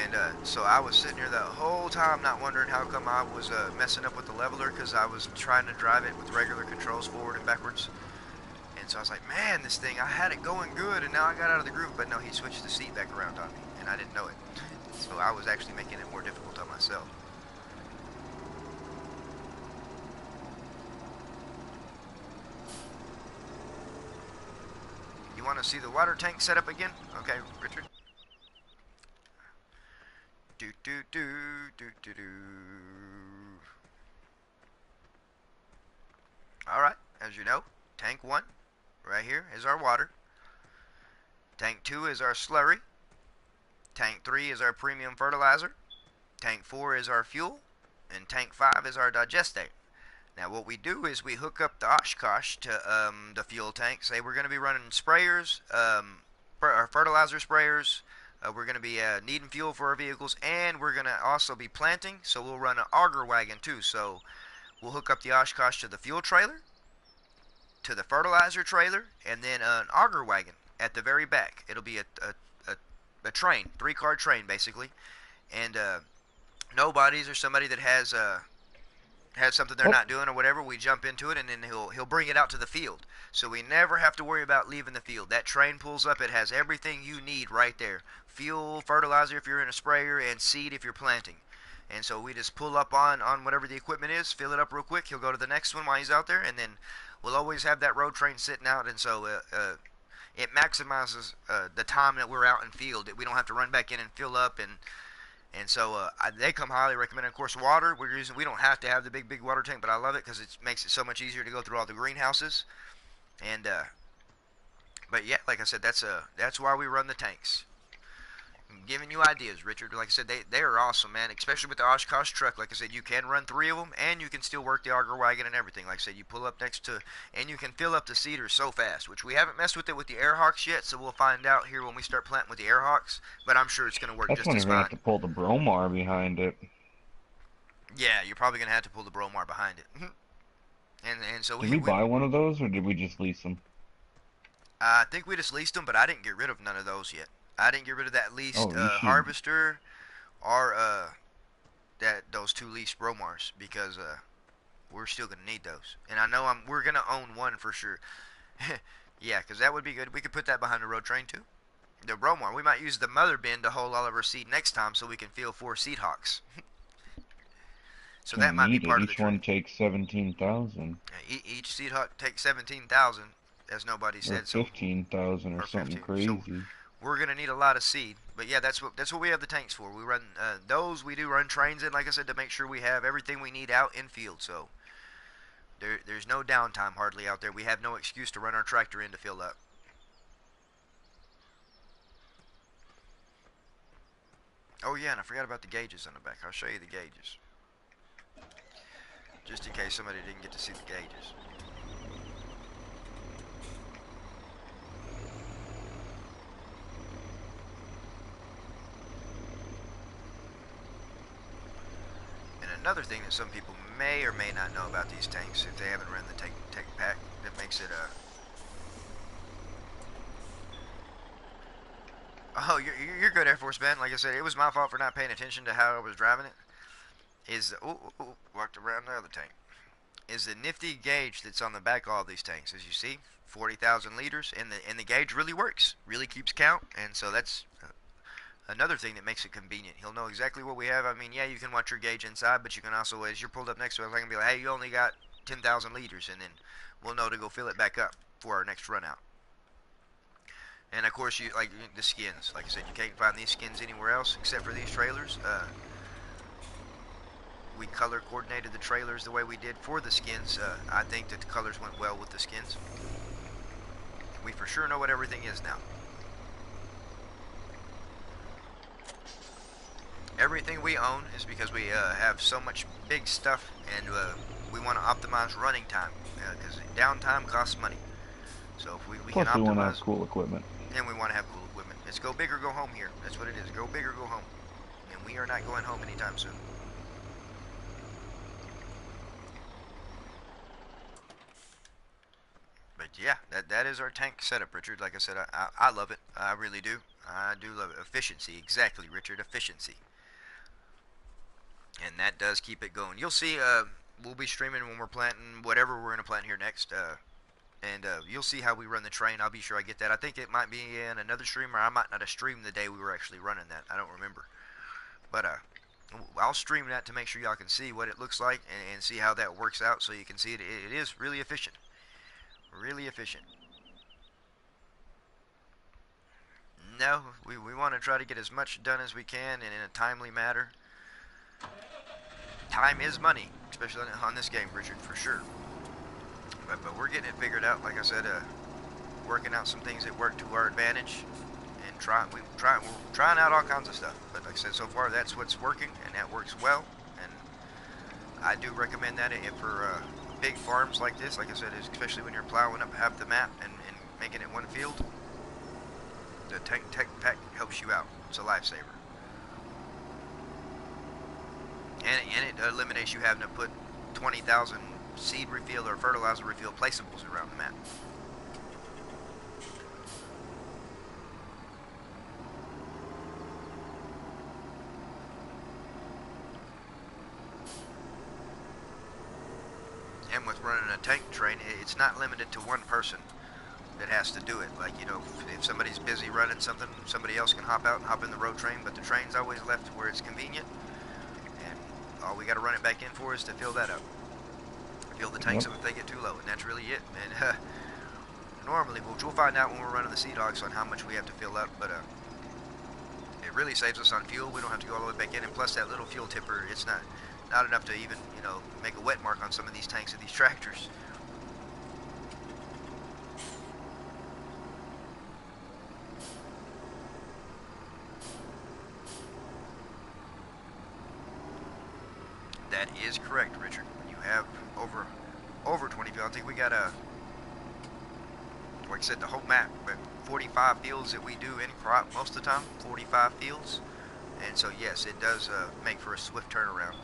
And so I was sitting here the whole time not wondering how come I was messing up with the leveler, because I was trying to drive it with regular controls forward and backwards. And so I was like, man, this thing, I had it going good, and now I got out of the groove. But no, he switched the seat back around on me, and I didn't know it. So I was actually making it more difficult on myself. You want to see the water tank set up again? Okay, Richard. Do do do do do do. All right, as you know, tank 1 right here is our water. Tank 2 is our slurry. Tank 3 is our premium fertilizer. Tank 4 is our fuel, and tank 5 is our digestate. Now what we do is we hook up the Oshkosh to the fuel tank. Say we're going to be running sprayers, our fertilizer sprayers. We're going to be needing fuel for our vehicles, and we're going to also be planting. So we'll run an auger wagon too. So we'll hook up the Oshkosh to the fuel trailer, to the fertilizer trailer, and then an auger wagon at the very back. It'll be a train, 3-car train basically, and nobodies or somebody that has something they're not doing or whatever, we jump into it, and then he'll bring it out to the field. So we never have to worry about leaving the field. That train pulls up, it has everything you need right there. Fuel, fertilizer if you're in a sprayer, and seed if you're planting. And so we just pull up on whatever the equipment is, fill it up real quick, he'll go to the next one while he's out there, and then we'll always have that road train sitting out, and so it maximizes the time that we're out in field. We don't have to run back in and fill up, and so they come highly recommended. Of course, water we don't have to have the big water tank, but I love it because it makes it so much easier to go through all the greenhouses. And but yeah, like I said, that's why we run the tanks. I'm giving you ideas, Richard. Like I said, they are awesome, man. Especially with the Oshkosh truck. Like I said, you can run 3 of them, and you can still work the auger wagon and everything. Like I said, you pull up next to, and you can fill up the seeders so fast. Which we haven't messed with it with the Airhawks yet, so we'll find out here when we start planting with the Airhawks. But I'm sure it's going to work That's just when as you're gonna fine. have to pull the Bromar behind it. Yeah, you're probably going to have to pull the Bromar behind it. and so Did we buy one of those, or did we just lease them? I think we just leased them, but I didn't get rid of none of those yet. I didn't get rid of that leased harvester or those 2 leased Bromars, because we're still gonna need those. And I know we're gonna own one for sure. Yeah, because that would be good. We could put that behind the road train too. The Bromar. We might use the mother bin to hold all of our seed next time, so we can fill 4 seed hawks. So that might be part of the Each one takes 17,000. Each seed hawk takes 17,000, as nobody said. Or 15,000 or something 15. crazy. So we're gonna need a lot of seed. But yeah, that's what we have the tanks for. We run those. We do run trains in, like I said, to make sure we have everything we need out in field. So there's no downtime hardly out there. We have no excuse to run our tractor in to fill up. Oh yeah, and I forgot about the gauges on the back. I'll show you the gauges, just in case somebody didn't get to see the gauges. Another thing that some people may or may not know about these tanks, if they haven't run the tank pack, that makes it oh, you're good, Air Force man. Like I said, it was my fault for not paying attention to how I was driving it. Walked around the other tank. is the nifty gauge that's on the back of all these tanks. As you see, 40,000 liters, and the gauge really works, really keeps count, and so that's another thing that makes it convenient. He'll know exactly what we have. I mean, yeah, you can watch your gauge inside, but you can also, as you're pulled up next to it, I can be like, hey, you only got 10,000 liters, and then we'll know to go fill it back up for our next run out. And of course, you like the skins. Like I said, you can't find these skins anywhere else except for these trailers. We color coordinated the trailers the way we did for the skins. I think that the colors went well with the skins. We for sure know what everything is now. Everything we own is because we have so much big stuff, and we want to optimize running time, because downtime costs money. So if we can Plus, we want to have optimize, cool equipment. and we want to have cool equipment. It's go big or go home here. That's what it is. Go big or go home. And we are not going home anytime soon. But yeah, that is our tank setup, Richard. Like I said, I love it. I really do. I do love it. Efficiency, exactly, Richard. Efficiency. And that does keep it going. You'll see, we'll be streaming when we're planting whatever we're going to plant here next. And you'll see how we run the train. I'll be sure I get that. I think it might be in another stream, or I might not have streamed the day we were actually running that. I don't remember. But I'll stream that to make sure y'all can see what it looks like and see how that works out, so you can see it. It is really efficient. Really efficient. No, we want to try to get as much done as we can and in a timely manner. Time is money, especially on this game, Richard, for sure. But we're getting it figured out. Like I said, working out some things that work to our advantage, and we're trying out all kinds of stuff. But like I said, so far that's what's working, and that works well. And I do recommend that for big farms like this. Like I said, especially when you're plowing up half the map and making it one field, the tank tech pack helps you out. It's a lifesaver. And it eliminates you having to put 20,000 seed refill or fertilizer refill placeables around the map. And with running a tank train, it's not limited to one person that has to do it. Like, you know, if somebody's busy running something, somebody else can hop out and hop in the road train, but the train's always left where it's convenient. All we got to run it back in for is to fill that up. Fill the tanks up if they get too low, and that's really it. And normally, we'll find out when we're running the Sea Dogs on how much we have to fill up, but it really saves us on fuel. We don't have to go all the way back in, and plus that little fuel tipper, it's not enough to even, you know, make a wet mark on some of these tanks of these tractors. That is correct, Richard. When you have over 20 fields, I think we got like I said, the whole map, but 45 fields that we do in crop most of the time, 45 fields. And so yes, it does make for a swift turnaround,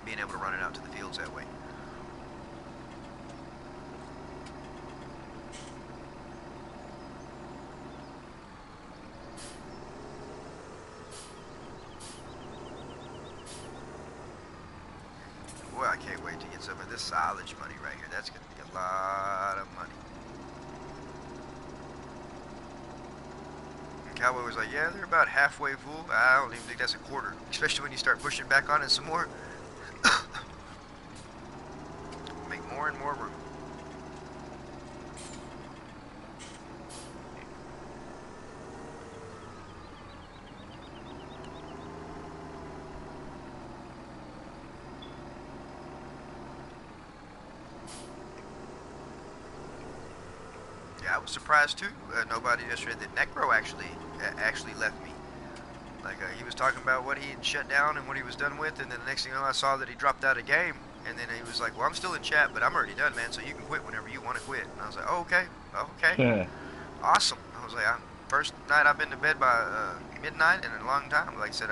being able to run it out to the fields that way. Boy, I can't wait to get some of this silage money right here. That's going to be a lot of money. And Cowboy was like, yeah, they're about halfway full. I don't even think that's a quarter, especially when you start pushing back on it some more. Make more and more room. I was surprised too. Nobody yesterday. The Necro actually left me. Like he was talking about what he had shut down and what he was done with, and then the next thing you know, I saw that he dropped out of game. And then he was like, "Well, I'm still in chat, but I'm already done, man. So you can quit whenever you want to quit." And I was like, "Oh, okay, okay, awesome." I was like, "First night I've been to bed by midnight in a long time." Like I said,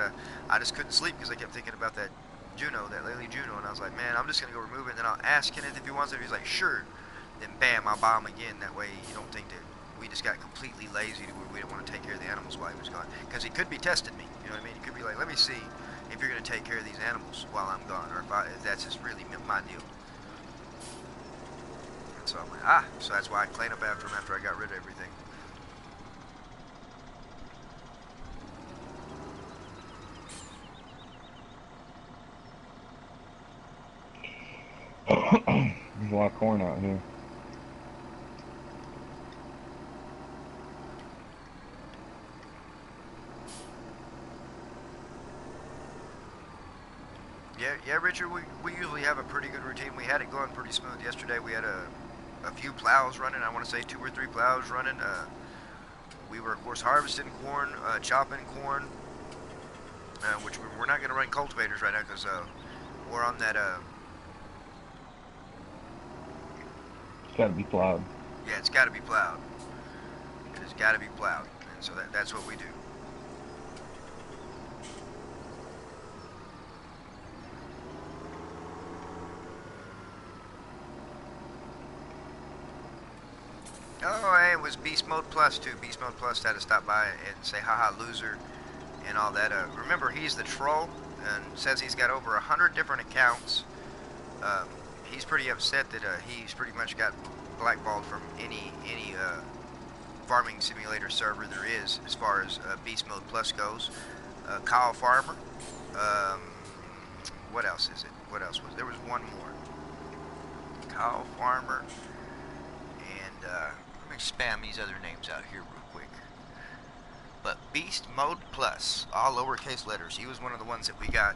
I just couldn't sleep because I kept thinking about that Juno, that Lily Juno, and I was like, "Man, I'm just gonna go remove it, and then I'll ask Kenneth if he wants it." He's like, "Sure." Then bam, I'll buy him again. That way you don't think that we just got completely lazy to where we didn't want to take care of the animals while he was gone. Because he could be testing me, you know what I mean? He could be like, let me see if you're going to take care of these animals while I'm gone, or if that's just really my deal. So I'm like, ah, so that's why I cleaned up after him after I got rid of everything. There's a lot of corn out here. Yeah, Richard, we usually have a pretty good routine. We had it going pretty smooth yesterday. We had a few plows running. I want to say 2 or 3 plows running. We were, of course, harvesting corn, chopping corn, which we're not going to run cultivators right now because we're on that. It's got to be plowed. Yeah, it's got to be plowed. It has got to be plowed, and so that's what we do. Oh, hey, it was Beast Mode Plus too. Beast Mode Plus had to stop by and say haha loser and all that. Remember, he's the troll and says he's got over 100 different accounts. He's pretty upset that he's pretty much got blackballed from any farming simulator server there is as far as Beast Mode Plus goes. Kyle Farmer. Um, what else is it? What else was there? Was one more. Kyle Farmer and let me spam these other names out here real quick. But Beast Mode Plus, all lowercase letters. He was one of the ones that we got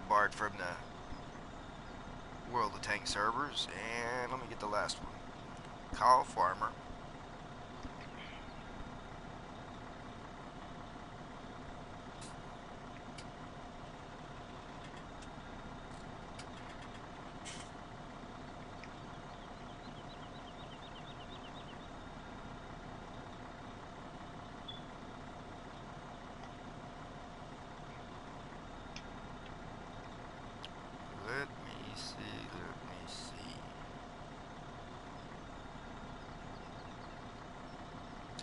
barred from the World of Tank servers. And let me get the last one. Kyle Farmer. Let me see.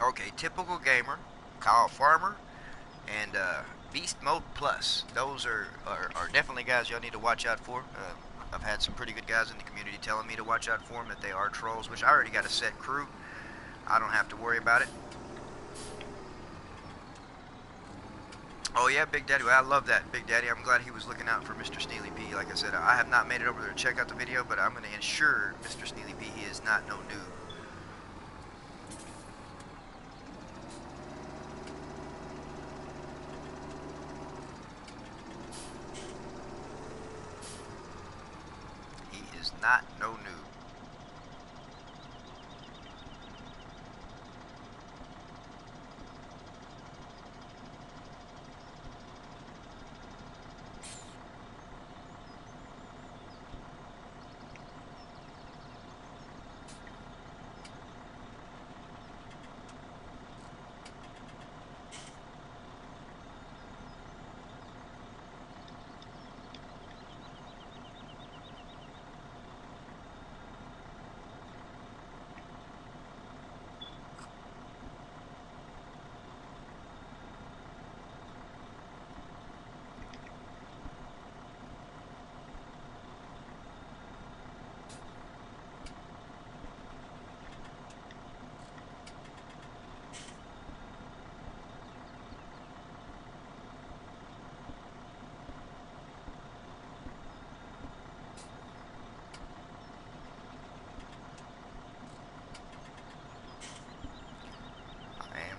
Okay, Typical Gamer, Kyle Farmer, and Beast Mode Plus. Those are definitely guys y'all need to watch out for. I've had some pretty good guys in the community telling me to watch out for them, that they are trolls, which I already got a set crew. I don't have to worry about it. Oh yeah, Big Daddy. Well, I love that, Big Daddy. I'm glad he was looking out for Mr. Sneely P. Like I said, I have not made it over there to check out the video, but I'm going to ensure Mr. Sneely P he is not no noob. He is not no noob.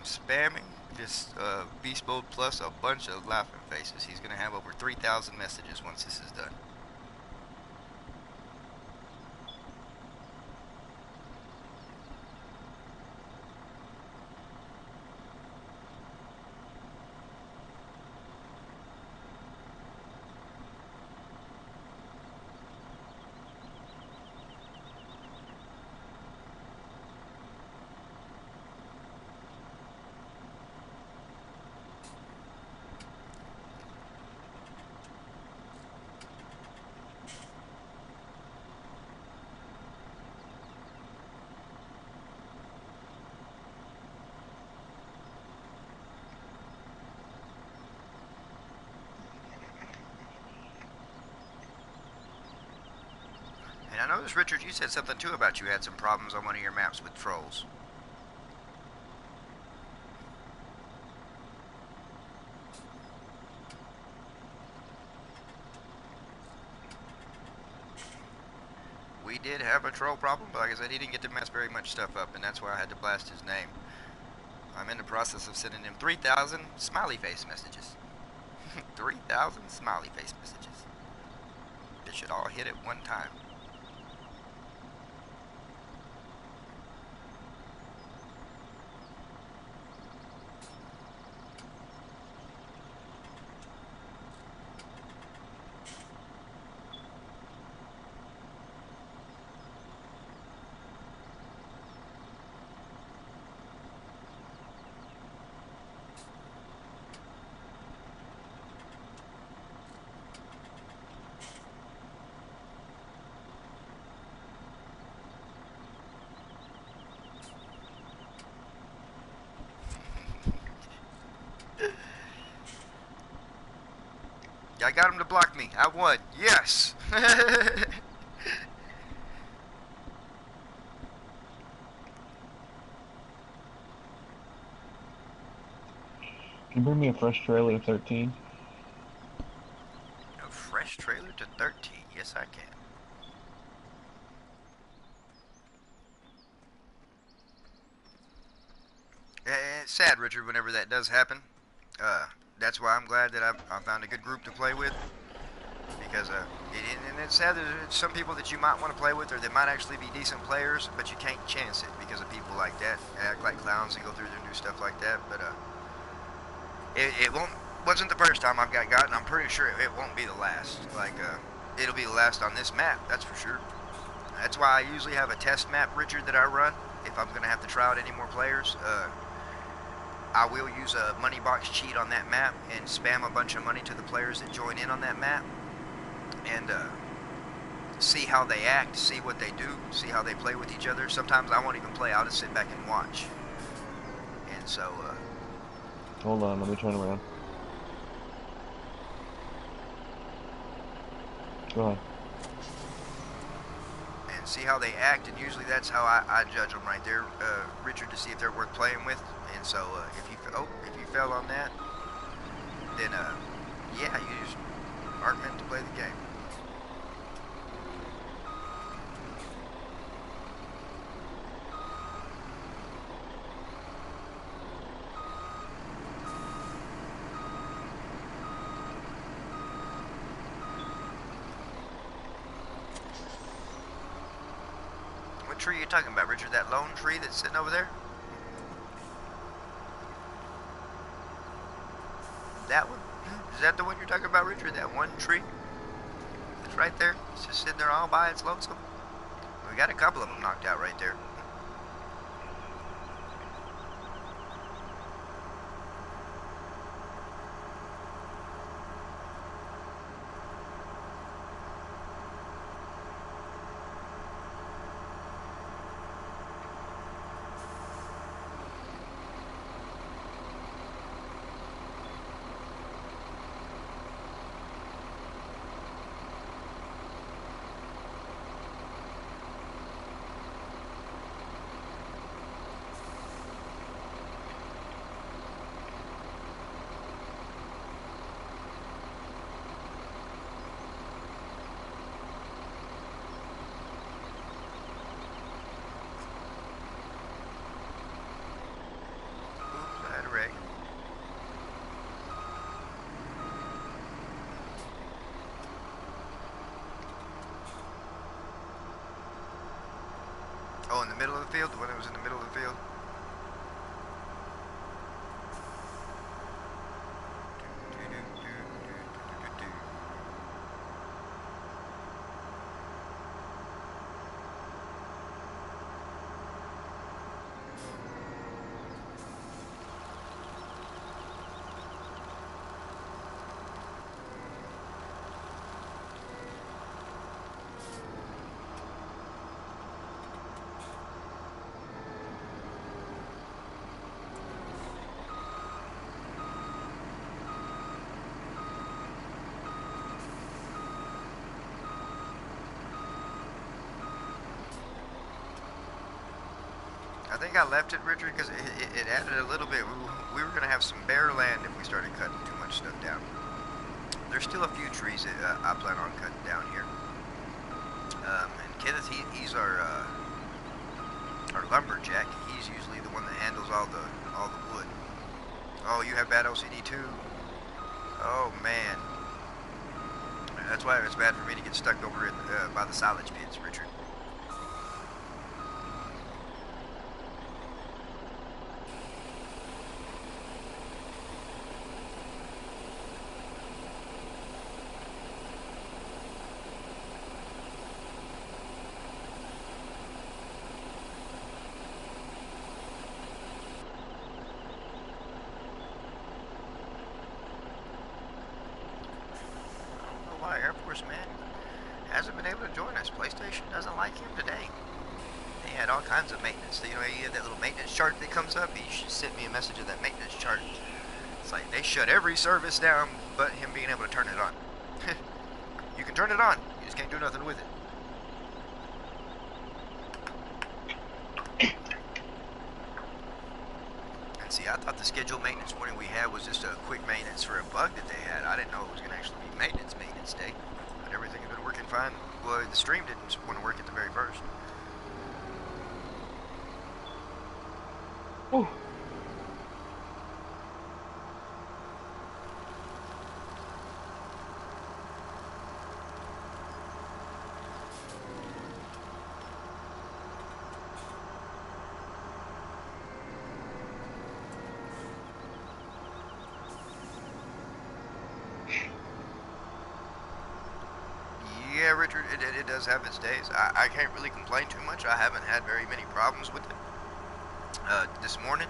Spamming this Beast Mode Plus a bunch of laughing faces. He's going to have over 3,000 messages once this is done. noticed, Richard, you said something too about you had some problems on one of your maps with trolls. We did have a troll problem, but like I said, he didn't get to mess very much stuff up, and that's why I had to blast his name. I'm in the process of sending him 3,000 smiley face messages. 3,000 smiley face messages. It should all hit at one time. I got him to block me. I won. Yes. Can you bring me a fresh trailer to 13? A fresh trailer to 13. Yes, I can. It's sad, Richard, whenever that does happen. That's why I'm glad that I found a good group to play with. Because and it's sad that there's some people that you might want to play with or that might actually be decent players, but you can't chance it because of people like that. They act like clowns and go through their new stuff like that. But it wasn't the first time I've got, and I'm pretty sure it won't be the last. Like, it'll be the last on this map, that's for sure. That's why I usually have a test map, Richard, that I run. If I'm going to have to try out any more players, I will use a money box cheat on that map and spam a bunch of money to the players that join in on that map. And see how they act, see what they do, see how they play with each other. Sometimes I won't even play, I'll just sit back and watch. And so, Hold on, let me turn around. Go ahead. And see how they act, and usually that's how I judge them right there, Richard, to see if they're worth playing with. And so, if you fell on that, then, yeah, you just aren't meant to play the game. What tree are you talking about, Richard? That lone tree that's sitting over there? That one? Is that the one you're talking about, Richard? That one tree? It's right there. It's just sitting there all by its lonesome. We got a couple of them knocked out right there. Oh, in the middle of the field? The one that was in the middle of the field? think I left it, Richard, because it added a little bit. We were going to have some bare land if we started cutting too much stuff down. There's still a few trees that I plan on cutting down here. And Kenneth, he's our lumberjack. He's usually the one that handles all the wood. Oh, you have bad OCD too? Oh man. That's why it's bad for me to get stuck over in by the silage pits, Richard. Air Force man hasn't been able to join us. PlayStation doesn't like him today. They had all kinds of maintenance. You know, you have that little maintenance chart that comes up. He sent me a message of that maintenance chart. It's like they shut every service down but him being able to turn it on. You can turn it on, you just can't do nothing with it. And see, I thought the scheduled maintenance morning we had was just a quick maintenance for a bug that they had. I didn't know it was going to actually be maintenance day. But everything had been working fine. Well, the stream didn't want to work at the very first. Whew. Yeah, Richard, it does have its days. I can't really complain too much. I haven't had very many problems with it. This morning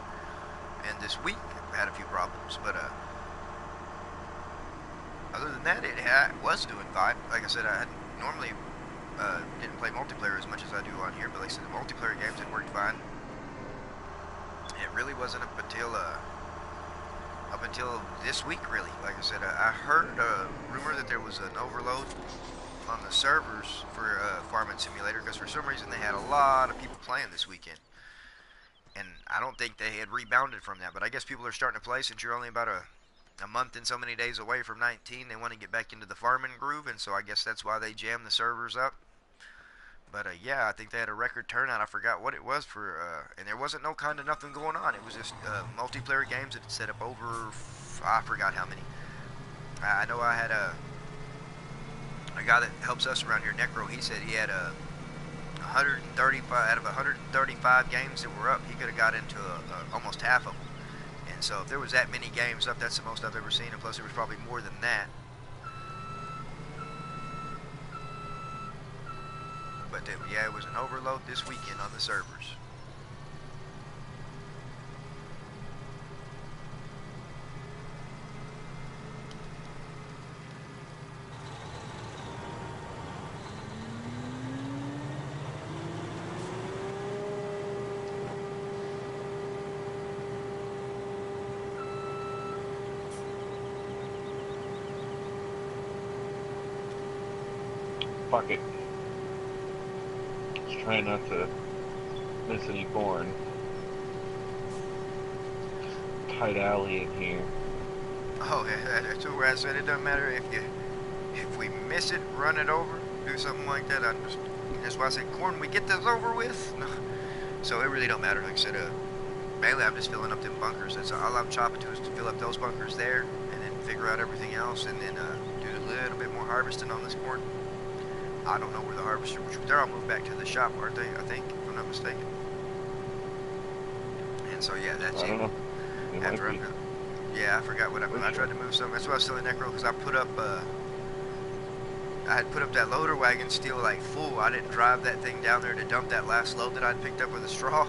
and this week I had a few problems, but other than that, it was doing fine. Like I said, I normally didn't play multiplayer as much as I do on here, but like I said, the multiplayer games had worked fine. It really wasn't up until this week, really. Like I said, I heard a rumor that there was an overload on the servers for Farmmit Simulator, because for some reason they had a lot of people playing this weekend. And I don't think they had rebounded from that, but I guess people are starting to play since you're only about a month and so many days away from 19. They want to get back into the farming groove, and so I guess that's why they jammed the servers up. But yeah, I think they had a record turnout. I forgot what it was for, and there wasn't no kind of nothing going on. It was just multiplayer games that set up over, I forgot how many. I know I had a guy that helps us around here, Necro. He said he had 135 out of 135 games that were up. He could have got into almost half of them. And so if there was that many games up, that's the most I've ever seen. And plus, there was probably more than that. But yeah, it was an overload this weekend on the servers. Fuck it. Just trying not to miss any corn. Tight alley in here. Oh, yeah, that's where I said it doesn't matter if we miss it, run it over, do something like that. That's why I said, corn, we get this over with. No. So it really don't matter. Like I said, mainly I'm just filling up them bunkers. That's all I'm chopping to, is to fill up those bunkers there, and then figure out everything else, and then do a little bit more harvesting on this corn. I don't know where the harvester, they're all moved back to the shop, aren't they? I think, if I'm not mistaken. And so yeah, that's I don't know. After yeah, I forgot what I moved. I tried to move something. That's why I was telling Necro, because I put up I had put up that loader wagon still like full. I didn't drive that thing down there to dump that last load that I'd picked up with the straw.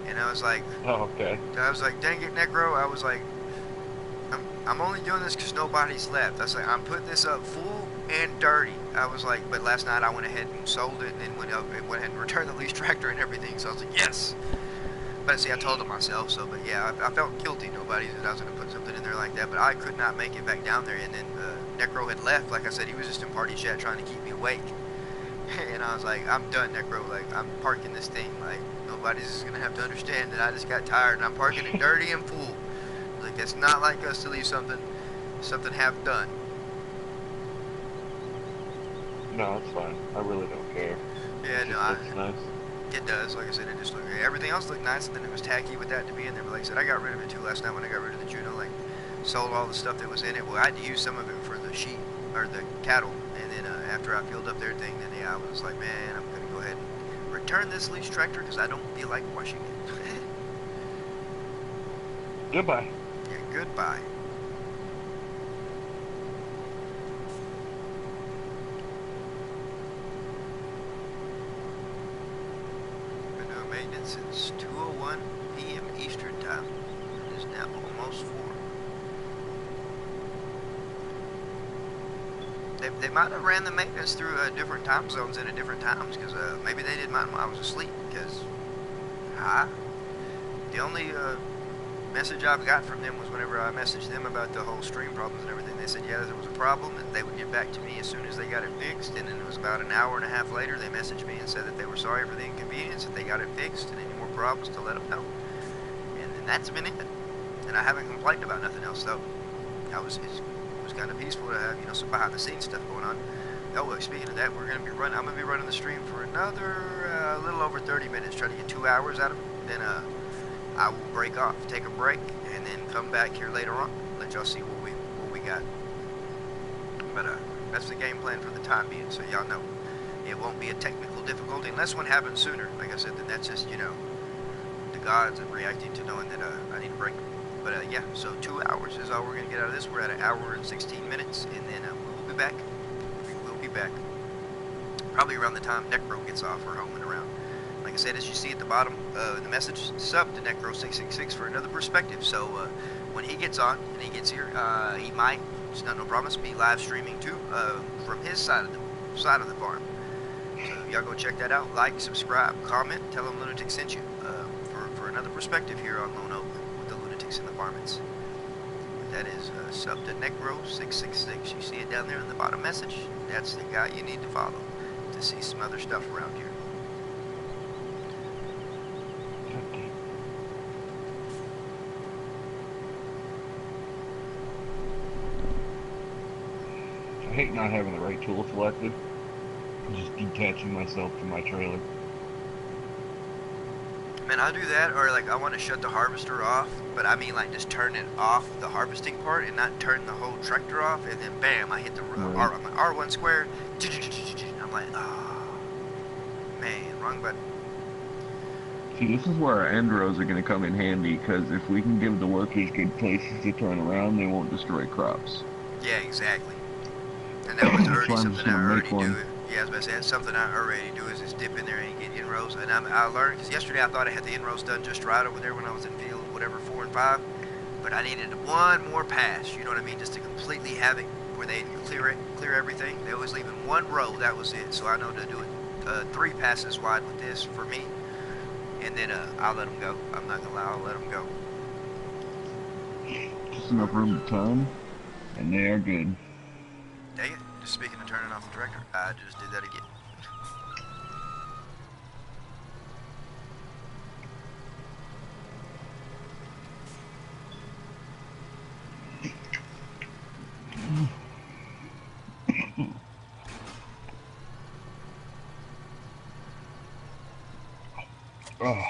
And I was like, oh, okay. I was like, dang it, Necro. I was like, I'm only doing this because nobody's left. I was like, I'm putting this up full and dirty. I was like, but last night I went ahead and sold it, and then went ahead and returned the lease tractor and everything. So I was like, yes. But see, I told it myself. So, but yeah, I felt guilty. Nobody said I was gonna put something in there like that. But I could not make it back down there. And then Necro had left. Like I said, he was just in party chat trying to keep me awake. And I was like, I'm done, Necro. Like, I'm parking this thing. Like, nobody's gonna have to understand that I just got tired and I'm parking it dirty and full. Like, it's not like us to leave something half done. No, it's fine. I really don't care. Yeah, It no, just looks nice. it does. Like I said, it just looked. Everything else looked nice, and then it was tacky with that to be in there. But like I said, I got rid of it too last night when I got rid of the Juno. Like, sold all the stuff that was in it. Well, I had to use some of it for the sheep or the cattle, and then after I filled up their thing, then yeah, I was like, man, I'm gonna go ahead and return this lease tractor because I don't feel like washing it. Goodbye. Yeah, goodbye. Been doing maintenance since 2:01 p.m. Eastern time. It is now almost 4. They might have ran the maintenance through different time zones and at different times because maybe they did mine when I was asleep because the only message I've got from them was whenever I messaged them about the whole stream problems and everything. They said, yeah, there was a problem, and they would get back to me as soon as they got it fixed. And then it was about an hour and a half later, they messaged me and said that they were sorry for the inconvenience, that they got it fixed, and any more problems to let them know. And then that's been it. And I haven't complained about nothing else, though. It was kind of peaceful to have, some behind the scenes stuff going on. Oh, well, speaking of that, I'm going to be running the stream for another little over 30 minutes, trying to get 2 hours out of it. Then I will break off, take a break, and then come back here later on. Let y'all see what we got. But that's the game plan for the time being, so y'all know it won't be a technical difficulty unless one happens sooner. Like I said, then that's just the gods and reacting to knowing that I need a break. But yeah, so 2 hours is all we're gonna get out of this. We're at 1 hour and 16 minutes, and then we'll be back. We will be back. Probably around the time Necro gets off or home and around. Like I said, as you see at the bottom in the message, sub to Necro666 for another perspective. So when he gets on and he gets here, he might, it's not no promise, be live streaming too from his side of the farm. So y'all go check that out. Like, subscribe, comment, tell him Lunatic sent you for another perspective here on Lone Oak with the Lunatics and the Farmmits. That is sub to Necro666. You see it down there in the bottom message. That's the guy you need to follow to see some other stuff around here. I hate not having the right tool selected. I'm just detaching myself from my trailer. Man, I'll do that, or like I want to shut the harvester off, but I mean like just turn it off, the harvesting part, and not turn the whole tractor off, and then bam, I hit the R1 square. I'm like, oh, man, wrong button. See, this is where our end rows are going to come in handy, because if we can give the workers good places to turn around, they won't destroy crops. Yeah, exactly. And that was already something I already do. Yeah, I was about to say, that's something I already do is just dip in there and get inrows. And I learned, because yesterday I thought I had the inrows done just right over there when I was in field, whatever, 4 and 5. But I needed one more pass, you know what I mean, just to completely have it where they clear everything. They always leave in 1 row, that was it. So I know to do it 3 passes wide with this for me. And then I'll let them go. I'm not going to lie, I'll let them go. Just enough room to turn, and they are good. Dang it. Just speaking of turning off the tractor, I just did that again. Oh.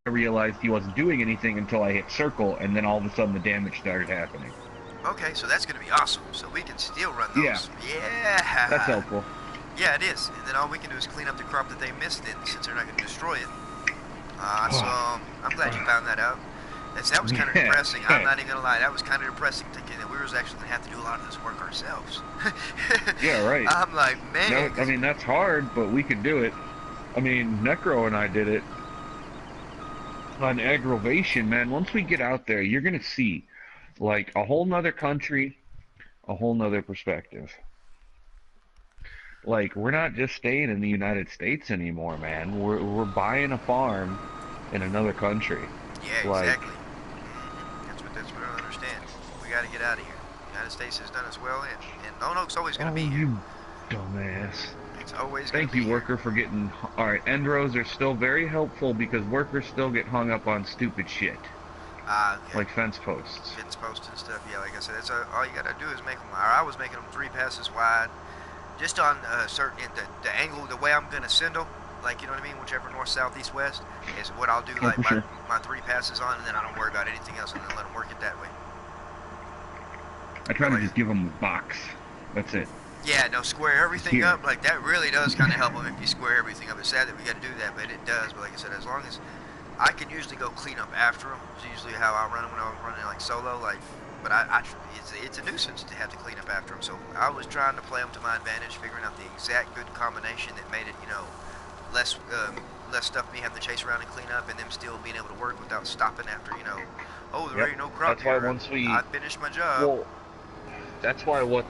I realized he wasn't doing anything until I hit circle, and then all of a sudden the damage started happening. Okay, so that's going to be awesome. So we can still run those. Yeah. That's helpful. Yeah, it is. And then all we can do is clean up the crop that they missed then, since they're not going to destroy it. Awesome. I'm glad you found that out. That was kind of depressing. I'm not even going to lie. That was kind of depressing thinking that we was actually going to have to do a lot of this work ourselves. Yeah, right. I'm like, man. No, I mean, that's hard, but we can do it. I mean, Necro and I did it. On aggravation, man, once we get out there, you're going to see, like, a whole nother country, a whole nother perspective. Like, we're not just staying in the United States anymore, man. We're buying a farm in another country. Yeah, Like, exactly. That's what I don't understand. We got to get out of here. The United States has done us well, and Roanoke's always going to be oh, here. you dumbass. It's always going to Thank be you, here. worker, for getting. Alright, Endros are still very helpful because workers still get hung up on stupid shit. Okay. Like fence posts. Fence posts and stuff. Yeah, like I said, that's all you got to do is make them. Or I was making them 3 passes wide, just on certain the angle, the way I'm going to send them. Like, you know what I mean? Whichever north, south, east, west is what I'll do. Oh, Like for sure. my 3 passes on, and then I don't worry about anything else, and then let them work it that way. I try But to like, just give them a box. That's it. yeah, no, square Just everything here. up. Like that really does kind of help them if you square everything up. It's sad that we got to do that, but it does. But like I said, as long as I can usually go clean up after them. It's usually how I run them when I was running like solo. Like, but it's a nuisance to have to clean up after them. So I was trying to play them to my advantage, figuring out the exact good combination that made it, less less stuff me having to chase around and clean up, and them still being able to work without stopping after, oh, there Yep. ain't no crop That's why here. once I we. finished my job. Well, that's why what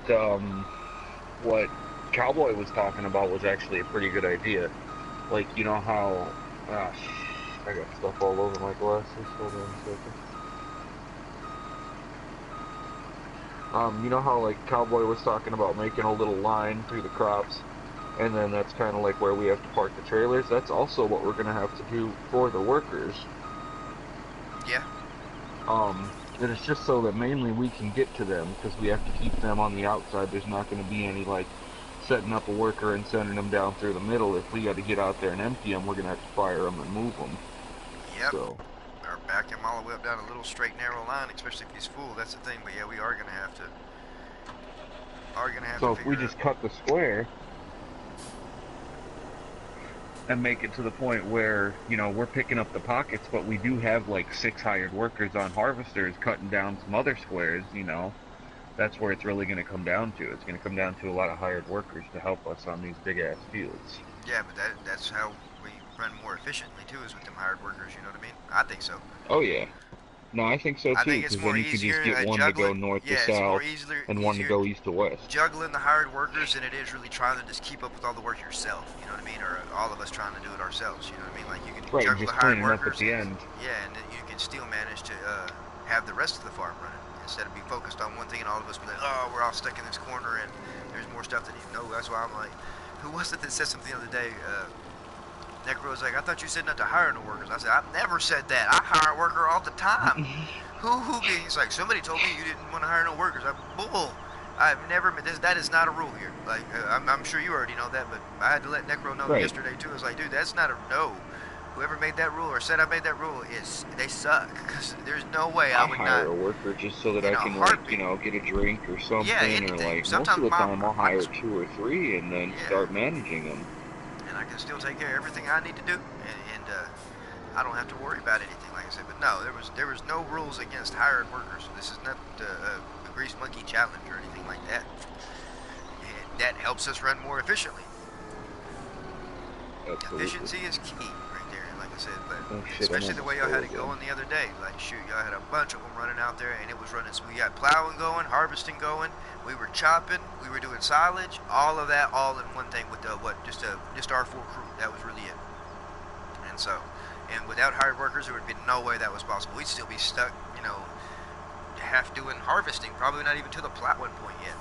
Cowboy was talking about was actually a pretty good idea. Like, you know how. Ah, I got stuff all over my glasses. Hold on a second. You know how, like, Cowboy was talking about making a little line through the crops, and then that's kind of like where we have to park the trailers? That's also what we're going to have to do for the workers. Yeah, And it's just so that mainly we can get to them, because we have to keep them on the outside. There's not going to be any, like, setting up a worker and sending them down through the middle. If we got to get out there and empty them, we're going to have to fire them and move them. yep. So, Or back him all the way up down a little straight narrow line, especially if he's full. That's the thing. But yeah, we are gonna have to so if we figure out. just cut the square and make it to the point where, we're picking up the pockets, but we do have like 6 hired workers on harvesters cutting down some other squares, that's where it's really going to come down to. It's going to come down to a lot of hired workers to help us on these big ass fields. Yeah, but that's how we run more efficiently too, is with them hired workers. You know what I mean? I think so. Oh yeah. No, I think so I too, think it's because then more you could just easier get one to go juggling. north to Yeah, it's more south and one to easier go east to west. juggling the hired workers than it is really trying to just keep up with all the work yourself. You know what I mean? Or all of us trying to do it ourselves. You know what I mean? Like you can Right, and juggle the just hired cleaning up at workers, the and end. yeah, and then you can still manage to have the rest of the farm running instead of be focused on one thing and all of us be like, oh, we're all stuck in this corner and there's more stuff that you know. That's why I'm like, who was it that said something the other day? Necro was like, I thought you said not to hire no workers. I said, I've never said that. I hire a worker all the time. Who? He's like, somebody told me you didn't want to hire no workers. Bull. I've never. That is not a rule here. Like, I'm sure you already know that, but I had to let Necro know Right. yesterday too. I was like, dude, that's not a no. Whoever made that rule or said I made that rule they suck. Cause there's no way I I would hire not a worker just so that in I a can, like, heartbeat. get a drink or Yeah, something, or anything. like most Sometimes of the time I'll I hire can, 2 or 3 and then yeah, start managing them. and I can still take care of everything I need to do, and I don't have to worry about anything, like I said. But no, there was no rules against hired workers. This is not a grease monkey challenge or anything like that. And that helps us run more efficiently. Absolutely. Efficiency is key right there, like I said. But Oh shit, I'm especially the almost way y'all full had it again. going the other day. Like shoot, y'all had a bunch of them running out there, and it was running. So we got plowing going, harvesting going. We were chopping. We were doing silage. All of that, all in one thing with just our 4 crew. That was really it. And so, and without hired workers, there would be no way that was possible. We'd still be stuck, half doing harvesting, probably not even to the plowing point yet.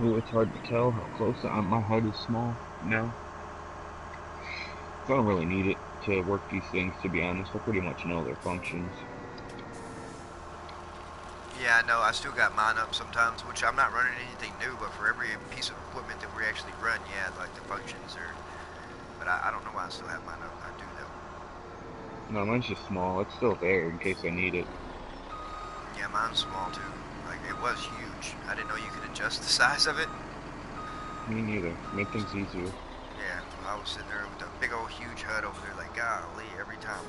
Oh, it's hard to tell how close my HUD is small now. I don't really need it to work these things, to be honest. I pretty much know their functions. Yeah, I know. I still got mine up sometimes, which I'm not running anything new, but for every piece of equipment that we actually run, yeah, like the functions are. But I don't know why I still have mine up. I do though. No, mine's just small. It's still there in case I need it. Yeah, mine's small too. Like it was huge. I didn't know you could adjust the size of it. Me neither. Make things easier. Yeah, I was sitting there with a big old huge HUD over there, like golly, every time.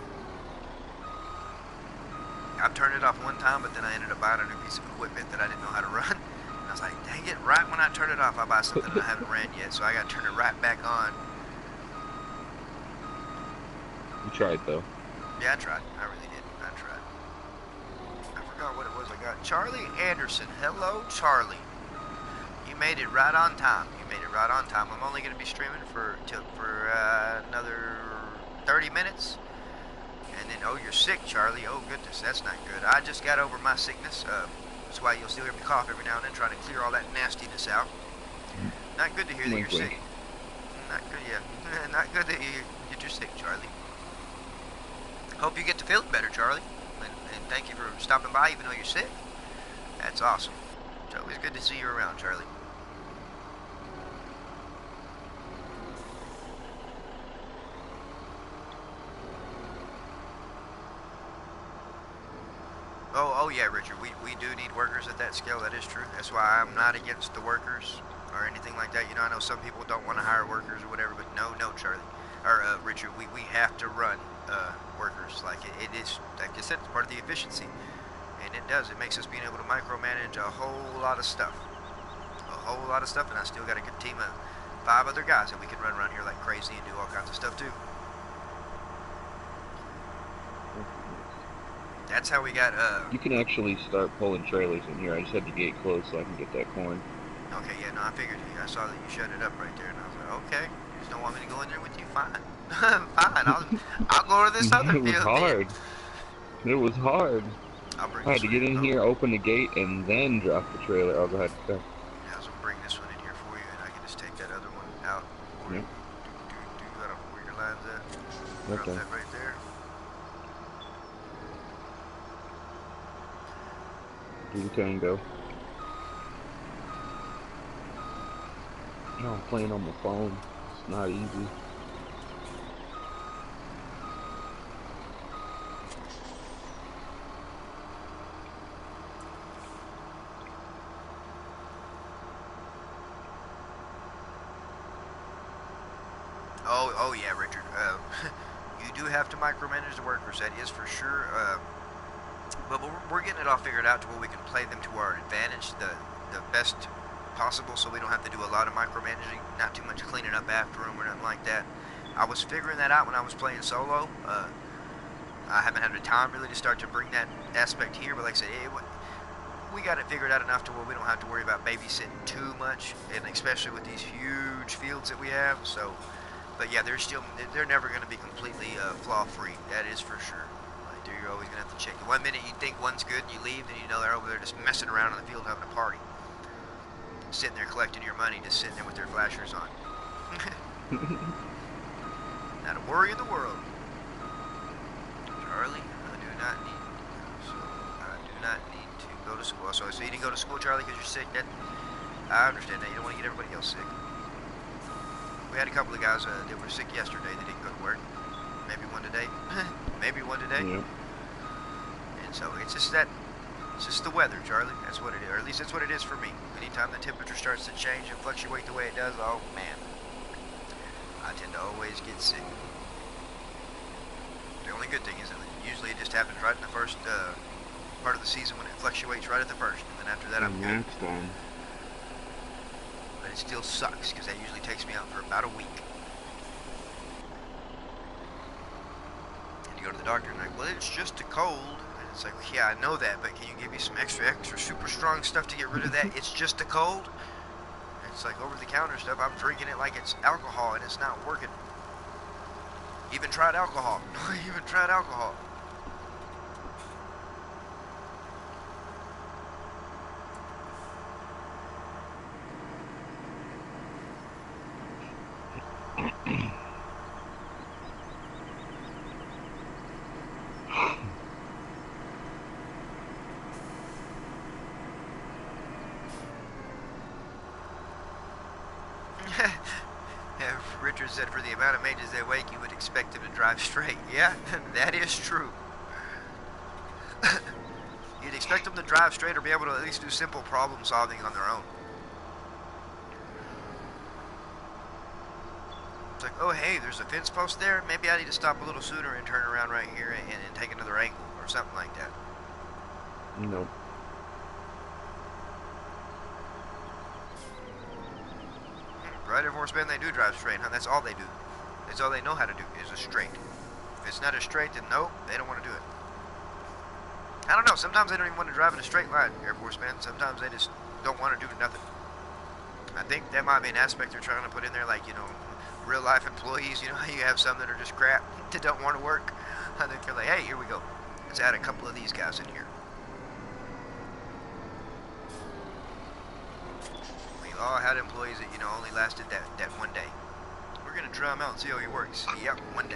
I've turned it off one time, but then I ended up buying a new piece of equipment that I didn't know how to run. And I was like, dang it, right when I turn it off, I buy something that I haven't ran yet, so I got to turn it right back on. You tried though. Yeah, I tried. I really did. I tried. I forgot forgot what it was I got. Charlie Anderson. Hello, Charlie. You made it right on time. You made it right on time. I'm only going to be streaming for another 30 minutes. And then, oh, you're sick, Charlie. Oh, goodness, that's not good. I just got over my sickness. That's why you'll still hear me cough every now and then, trying to clear all that nastiness out. Not good to hear that you're sick. Not good, yeah. Not good that you're sick, Charlie. Hope you get to feeling better, Charlie. And thank you for stopping by even though you're sick. That's awesome. It's always good to see you around, Charlie. Oh yeah, Richard, we do need workers at that scale, that is true. That's why I'm not against the workers or anything like that. You know, I know some people don't want to hire workers or whatever, but no, Charlie. Or, Richard, we have to run workers. Like, it is, like I said, it's part of the efficiency. And it does. It makes us being able to micromanage a whole lot of stuff. A whole lot of stuff, and I still got a good team of 5 other guys that we can run around here like crazy and do all kinds of stuff, too. That's how we got, You can actually start pulling trailers in here. I just had to gate closed so I can get that corn. Okay, yeah, no, I figured. I saw that you shut it up right there, and I was like, okay, you just don't want me to go in there with you? Fine. Fine, I'll go to this other field. It was hard. It was hard. I had to get in here, open the gate, and then drop the trailer. I'll go ahead and go. Yeah, I was gonna bring this one in here for you, and I can just take that other one out for you. I don't know where your line's at. Drop that right there. Do the tango. No, I'm playing on my phone. It's not easy. Oh yeah, Richard. You do have to micromanage the workers, that is for sure. But we're getting it all figured out to where we can play them to our advantage, the best possible, so we don't have to do a lot of micromanaging, not too much cleaning up after them or nothing like that. I was figuring that out when I was playing solo. I haven't had the time really to start to bring that aspect here, but like I said, we got it figured out enough to where we don't have to worry about babysitting too much, and especially with these huge fields that we have. So, but yeah, they're never going to be completely flaw-free. That is for sure. Like, you're always going to have to check. One minute you think one's good, and you leave, and you know they're over there just messing around in the field having a party, sitting there collecting your money, just sitting there with their flashers on. Not a worry in the world. Charlie, I do not need to go to school. So you didn't go to school, Charlie, because you're sick? I understand that. You don't want to get everybody else sick. We had a couple of guys that were sick yesterday that didn't go to work. Maybe one today. Maybe one today. Yeah. And so it's just the weather, Charlie. That's what it is. Or at least that's what it is for me. Anytime the temperature starts to change and fluctuate the way it does, oh man, I tend to always get sick. The only good thing is that usually it just happens right in the first part of the season when it fluctuates right at the first, and then after that I'm good. But it still sucks because that usually takes me out for about a week. And you go to the doctor and like, well, it's just a cold. And it's like, yeah, I know that, but can you give me some extra super strong stuff to get rid of that? It's just a cold. And it's like over-the-counter stuff. I'm drinking it like it's alcohol, and it's not working. Even tried alcohol. Even tried alcohol. Richard said for the amount of mages they wake, you would expect them to drive straight. Yeah, that is true. You'd expect them to drive straight or be able to at least do simple problem solving on their own. It's like, oh hey, there's a fence post there, maybe I need to stop a little sooner and turn around right here and take another angle or something like that. No. Rider horsemen, they do drive straight, huh? That's all they do. That's all they know how to do, is a straight. If it's not a straight, then nope, they don't want to do it. I don't know. Sometimes they don't even want to drive in a straight line, Air Force men. Sometimes they just don't want to do nothing. I think that might be an aspect they're trying to put in there, like, you know, real life employees. You know, you have some that are just crap that don't want to work. I think they're like, hey, here we go. Let's add a couple of these guys in here. We've all had employees that, you know, only lasted that one day. We're going to try them out and see how he works. Yep, one day.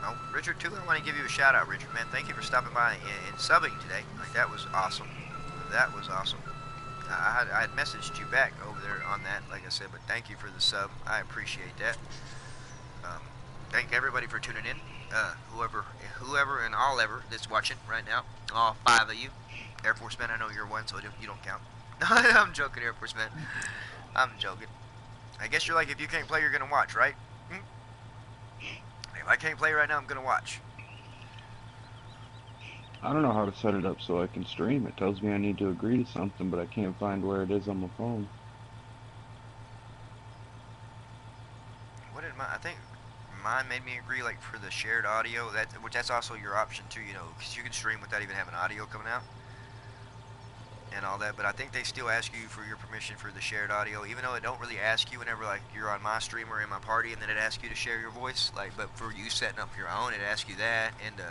Oh, Richard, too, I want to give you a shout out, Richard, man. Thank you for stopping by and subbing today. Like, that was awesome. That was awesome. I had messaged you back over there on that, like I said, but thank you for the sub. I appreciate that. Thank everybody for tuning in. Whoever and all ever that's watching right now, all 5 of you. Air Force men, I know you're one, so you don't count. I'm joking, Air Force men. I'm joking. I guess you're like, if you can't play, you're gonna watch, right? If I can't play right now, I'm gonna watch. I don't know how to set it up so I can stream. It tells me I need to agree to something, but I can't find where it is on my phone. What did I think mine made me agree, like, for the shared audio, which that's also your option too, you know, because you can stream without even having audio coming out and all that. But I think they still ask you for your permission for the shared audio, even though it don't really ask you whenever, like, you're on my stream or in my party, and then it asks you to share your voice. Like, but for you setting up your own, it asks you that. And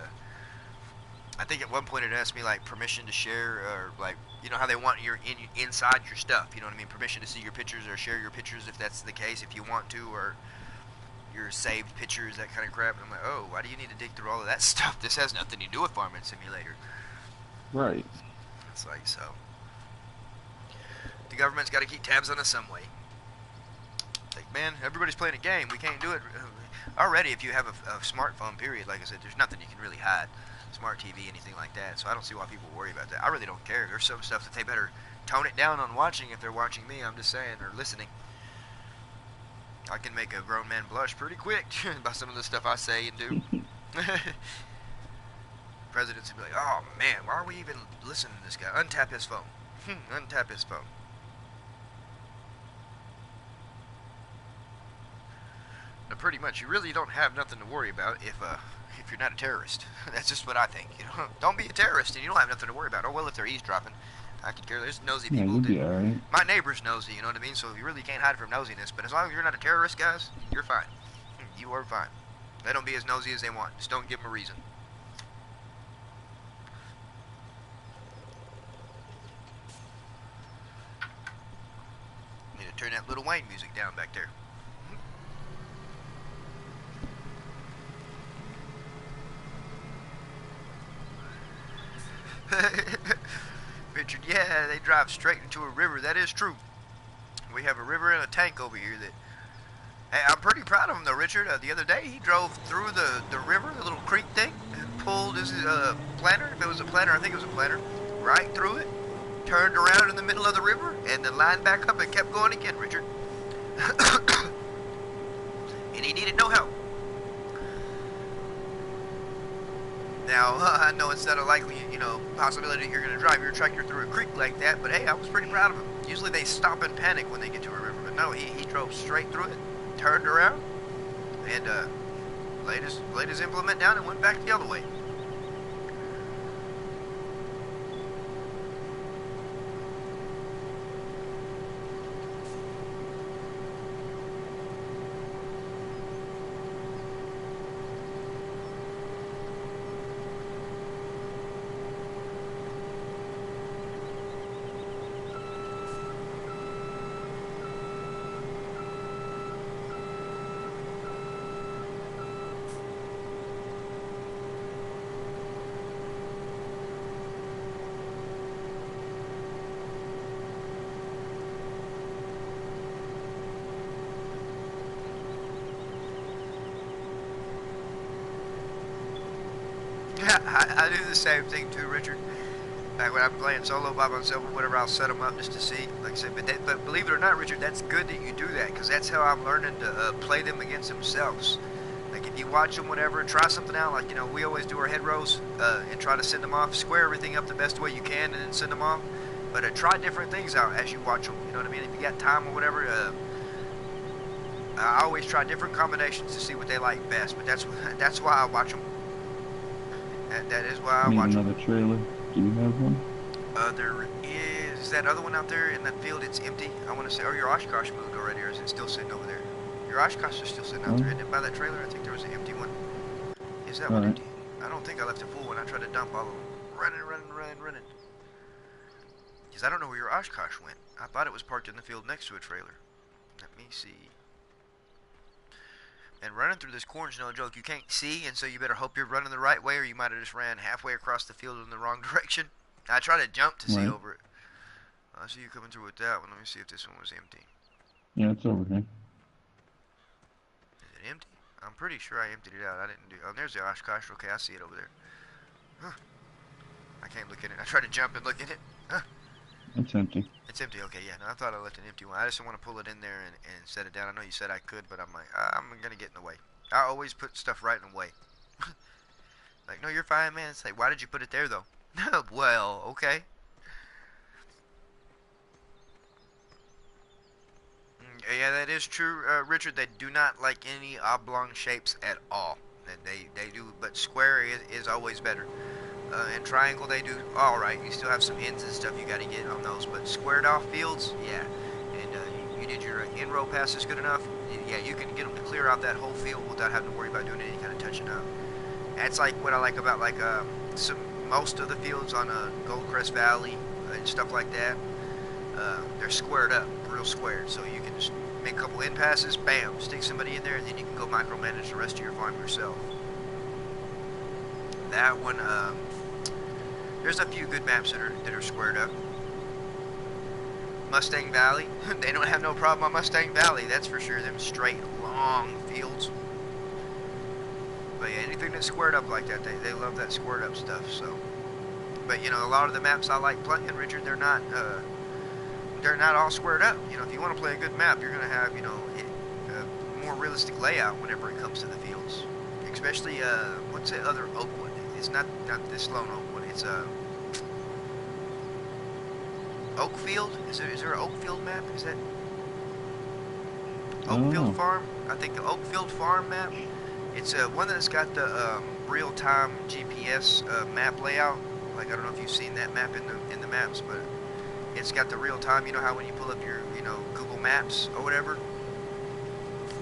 I think at one point it asked me, like, permission to share, or, like, you know how they want your inside your stuff, you know what I mean, permission to see your pictures or share your pictures if that's the case, if you want to, or your saved pictures, that kind of crap. And I'm like, oh, why do you need to dig through all of that stuff? This has nothing to do with Farmmit Simulator. Right. It's like, so the government's got to keep tabs on us some way. Like, man, everybody's playing a game. We can't do it. Already, if you have a smartphone, period, like I said, there's nothing you can really hide. Smart TV, anything like that. So I don't see why people worry about that. I really don't care. There's some stuff that they better tone it down on watching if they're watching me. I'm just saying, or listening. I can make a grown man blush pretty quick by some of the stuff I say and do. Presidents would be like, oh man, why are we even listening to this guy? Untap his phone. Untap his phone. Now, pretty much, you really don't have nothing to worry about if you're not a terrorist. That's just what I think. You know, don't be a terrorist and you don't have nothing to worry about. Oh well, if they're eavesdropping, I could care. There's nosy people. Yeah, you'll be alright. My neighbor's nosy, you know what I mean? So you really can't hide from nosiness. But as long as you're not a terrorist, guys, you're fine. You are fine. Let them be as nosy as they want. Just don't give them a reason. Need to turn that Lil Wayne music down back there. Richard, yeah, they drive straight into a river. That is true. We have a river and a tank over here that... Hey, I'm pretty proud of him, though, Richard. The other day, he drove through the river, the little creek thing, and pulled his planter. If it was a planter, I think it was a planter. Right through it. Turned around in the middle of the river, and then lined back up and kept going again, Richard. And he needed no help. Now, I know it's not a likely, you know, possibility you're going to drive your tractor through a creek like that, but hey, I was pretty proud of him. Usually they stop and panic when they get to a river, but no, he drove straight through it, turned around, and laid his implement down and went back the other way. I do the same thing too, Richard. Like when I'm playing solo by myself or whatever, I'll set them up just to see. Like I said, but believe it or not, Richard, that's good that you do that, because that's how I'm learning to play them against themselves. Like if You watch them, whatever, try something out. Like, we always do our head rows and try to send them off. Square everything up the best way you can and then send them off. But try different things out as you watch them. You know what I mean? If you got time or whatever, I always try different combinations to see what they like best. But that's why I watch them. That is why I Need watch them. another trailer. Do you have one? There is that other one out there in that field. It's empty. I want to say, or your Oshkosh moved already, or is it still sitting over there? Your Oshkosh is still sitting out there, isn't it? By that trailer, I think there was an empty one. Is that one empty? I don't think I left a full one. I tried to dump all of them. Running. Because I don't know where your Oshkosh went. I thought it was parked in the field next to a trailer. Let me see. And running through this corn's no joke. You can't see, and so you better hope you're running the right way, or you might have just ran halfway across the field in the wrong direction. I tried to jump to see over it. I see you coming through with that one. Let me see if this one was empty. Yeah, it's over here. Is it empty? I'm pretty sure I emptied it out. I didn't do. Oh, there's the Oshkosh. Okay, I see it over there. Huh. I can't look at it. I tried to jump and look at it. Huh. It's empty. It's empty. Okay, yeah. No, I thought I left an empty one. I just want to pull it in there and set it down. I know you said I could, but I'm like, I'm gonna get in the way. I always put stuff right in the way. Like, no, you're fine, man. It's like, why did you put it there though? Well, okay. Yeah, that is true, Richard. They do not like any oblong shapes at all. They do, but square is always better. And triangle, they do all right. You still have some ends and stuff you got to get on those, but squared off fields, yeah. And you did your in-row passes good enough. Yeah, you can get them to clear out that whole field without having to worry about doing any kind of touching up. That's like what I like about most of the fields on Goldcrest Valley and stuff like that. They're squared up, real squared, so you can just make a couple in passes, bam, stick somebody in there, and then you can go micromanage the rest of your farm yourself. That one, there's a few good maps that are squared up. Mustang Valley, they don't have no problem on Mustang Valley, that's for sure. Them straight, long fields. But yeah, anything that's squared up like that, they love that squared up stuff. So, but a lot of the maps I like playing, Richard, they're not all squared up. If you want to play a good map, you're gonna have a more realistic layout whenever it comes to the fields. Especially what's the other oak one? It's not this lone oak one. It's Oakfield. Is there an Oakfield map? Is that Oakfield Farm? I think the Oakfield Farm map. It's one that's got the real-time GPS map layout. Like, I don't know if you've seen that map in the maps, but it's got the real-time. You know how when you pull up your Google Maps or whatever,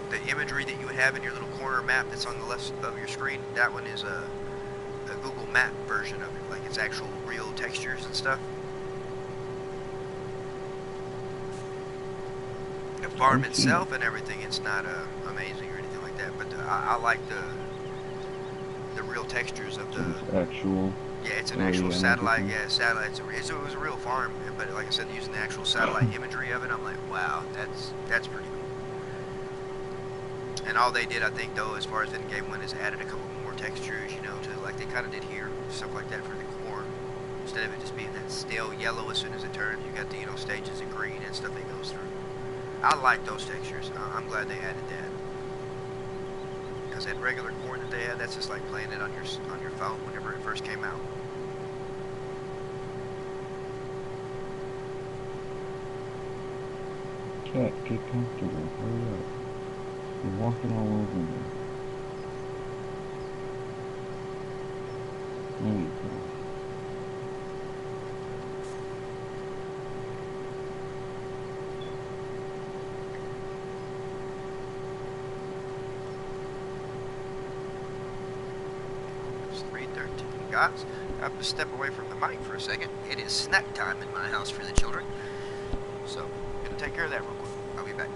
the imagery that you would have in your little corner map that's on the left of your screen. That one is a Google Map version of it. Like, it's actual real textures and stuff. The farm itself and everything, it's not amazing or anything like that, but I like the real textures of the actual. Yeah, it's an actual satellite. Yeah, satellite. It was a real farm, but like I said, using the actual satellite imagery of it, I'm like, wow, that's pretty cool. And all they did, I think, though, as far as the game went, is added a couple more textures, to like they kind of did here, stuff like that for the corn. Instead of it just being that stale yellow as soon as it turns, you got the stages of green and stuff that goes through. I like those textures. I'm glad they added that. Because that regular corn that they had, that's just like playing it on your phone whenever it first came out. Cat, get comfortable. Hurry up. You're walking all over me. There you go. Guys, I have to step away from the mic for a second. It is snack time in my house for the children. So, I'm going to take care of that real quick. I'll be back.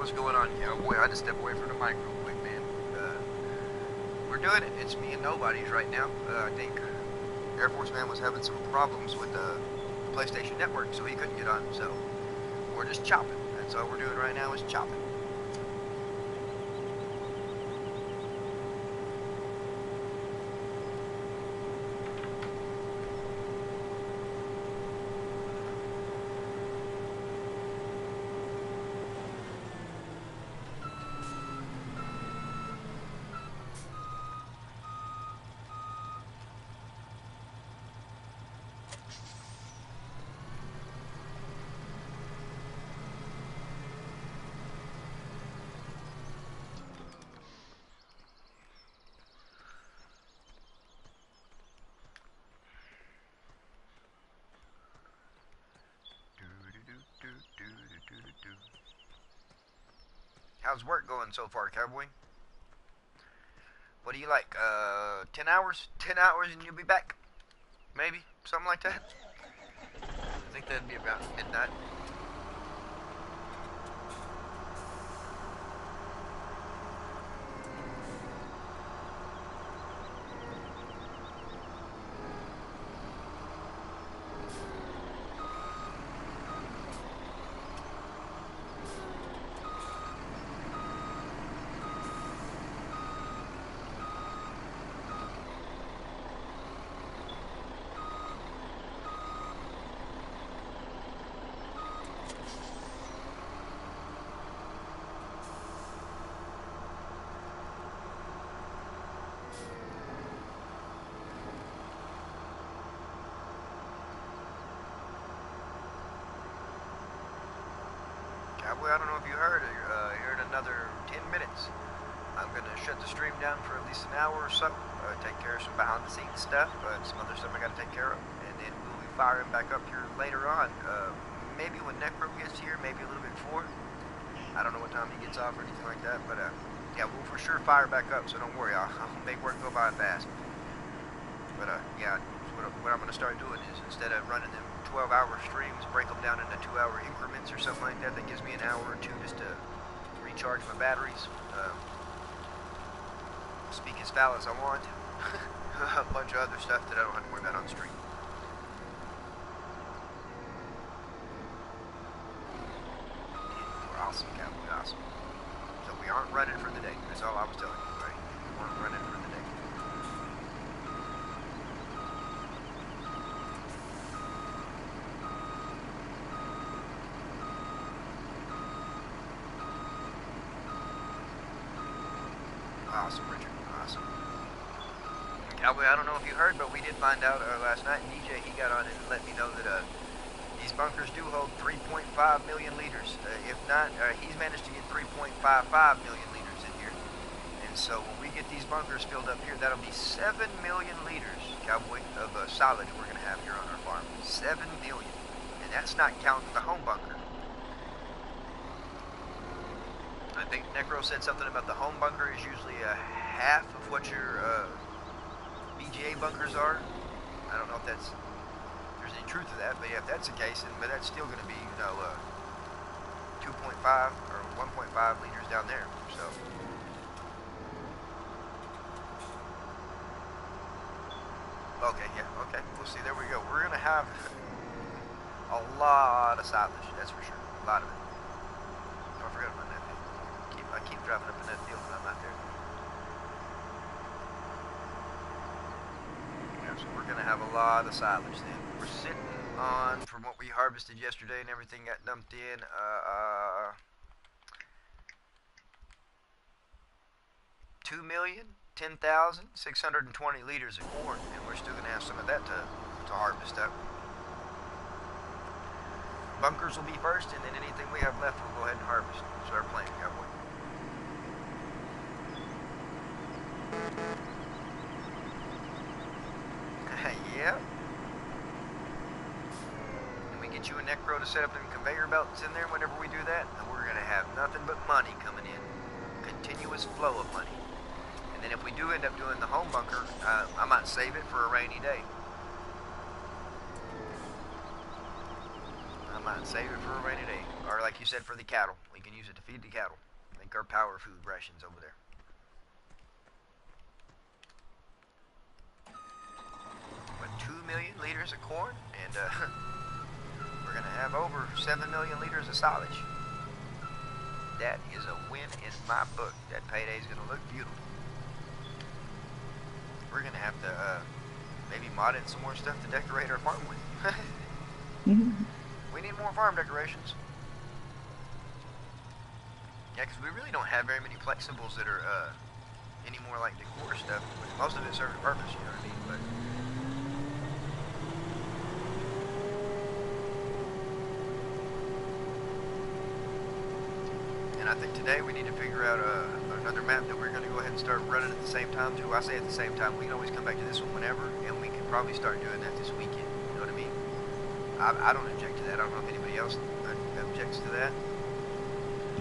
What's going on, cowboy? I had to step away from the mic real quick, man. We're doing it. It's me and nobody's right now. I think Air Force Man was having some problems with the PlayStation Network, so he couldn't get on. So we're just chopping. That's all we're doing right now is chopping. How's work going so far, cowboy? What do you like? 10 hours? 10 hours and you'll be back? Maybe? Something like that? I think that'd be about midnight. Cowboy, I don't know if you heard here in another 10 minutes. I'm going to shut the stream down for at least an hour or so, take care of some behind the scenes stuff, some other stuff I got to take care of, and then we'll be firing back up here later on. Maybe when Necro gets here, maybe a little bit before. I don't know what time he gets off or anything like that, but yeah, we'll for sure fire back up, so don't worry, I'll make work go by fast. But yeah, what I'm going to start doing is instead of running them 12-hour streams, break them down into 2-hour increments or something like that. That gives me an hour or two just to recharge my batteries. Speak as foul as I want. A bunch of other stuff that I don't have to worry about on stream. We're awesome, cowboy, awesome. So we aren't running for the day. That's all I was telling you, right? We weren't running for the day. Awesome, Richard. Awesome. Cowboy, I don't know if you heard, but we did find out last night. DJ, he got on and let me know that these bunkers do hold 3.5 million liters. If not, he's managed to get 3.55 million liters in here. And so when we get these bunkers filled up here, that'll be 7 million liters, Cowboy, of solid we're going to have here on our farm. 7 million. And that's not counting the home bunker. I think Necro said something about the home bunker is usually half of what your BGA bunkers are. I don't know if there's any truth to that, but yeah, if that's the case, but that's still going to be, 2.5 or 1.5 liters down there. So. Okay, yeah, okay. We'll see. There we go. We're going to have a lot of silage, that's for sure. A lot of it. I forgot about that. I keep driving up in that field when I'm out there. Yeah, so we're going to have a lot of silage then. We're sitting on, from what we harvested yesterday and everything got dumped in, 2,010,620 liters of corn, and we're still going to have some of that to harvest up. Bunkers will be first, and then anything we have left we'll go ahead and harvest. That's our plan, cowboy. Yep. And we get you a Necro to set up them conveyor belts in there whenever we do that, and we're going to have nothing but money coming in. Continuous flow of money. And then if we do end up doing the home bunker, I might save it for a rainy day. I might save it for a rainy day. Or like you said, for the cattle. We can use it to feed the cattle. Make our power food rations over there. With 2 million liters of corn, and we're going to have over 7 million liters of silage. That is a win in my book. That payday is going to look beautiful. We're going to have to maybe mod in some more stuff to decorate our farm with. We need more farm decorations. Yeah, because we really don't have very many flexibles that are any more like decor stuff. Most of it serves a purpose, you know what I mean? But and I think today we need to figure out another map that we're going to go ahead and start running at the same time too. I say at the same time, we can always come back to this one whenever, and we can probably start doing that this weekend. You know what I mean? I don't object to that. I don't know if anybody else objects to that.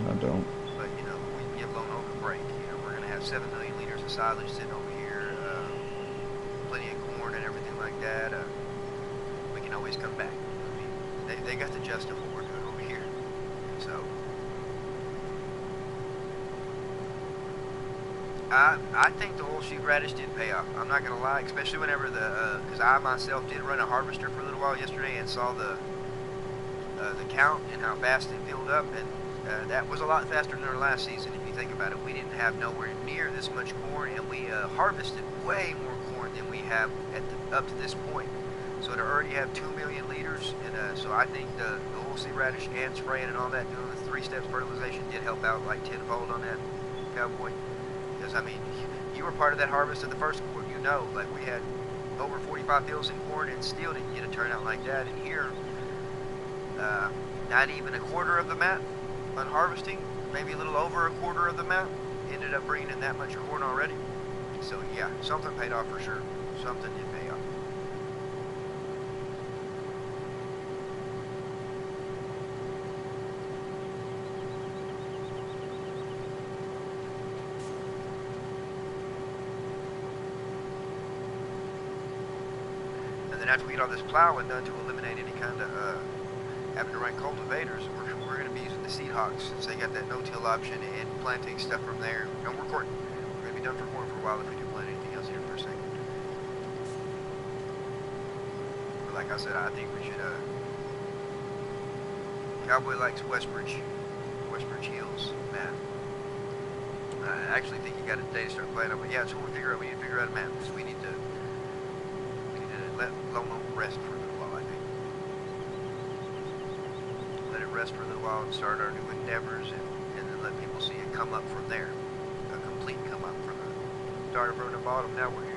I don't. But, you know, we can give Lone Oak a break. You know, we're going to have 7 million liters of silage sitting over here, plenty of corn and everything like that. We can always come back. You know what I mean? They got the gist of what we're doing over here. So, I think the oil sheep radish did pay off. I'm not going to lie, especially whenever because I myself did run a harvester for a little while yesterday and saw the count and how fast it filled up, and that was a lot faster than our last season. If you think about it, we didn't have nowhere near this much corn, and we harvested way more corn than we have up to this point. So to already have 2 million liters, and so I think the oilseed radish and spraying and all that, doing the 3-step fertilization did help out like tenfold on that, cowboy. Because I mean, you were part of that harvest of the first quarter. You know, like we had over 45 fields in corn and still didn't get a turnout like that. And here, not even a quarter of the map on harvesting, maybe a little over a quarter of the map, ended up bringing in that much corn already. So yeah, something paid off for sure. Something did pay off. And then after we get all this plowing done to eliminate any kind of having to run cultivators, we're going to be using the seed hawks since they got that no-till option and planting stuff from there. And we're going to be done for corn for a while if we do plant anything else here for a second. But like I said, I think we should, Cowboy likes Westbridge Hills map. I actually think you got a day to start playing up, but yeah, that's what we need to figure out a map, because we need to let Lone Oak rest for a little while, I think. Let it rest for a little while and start our new endeavors, and then let people see it come up from there. A complete come up from the started from the bottom, now we're here.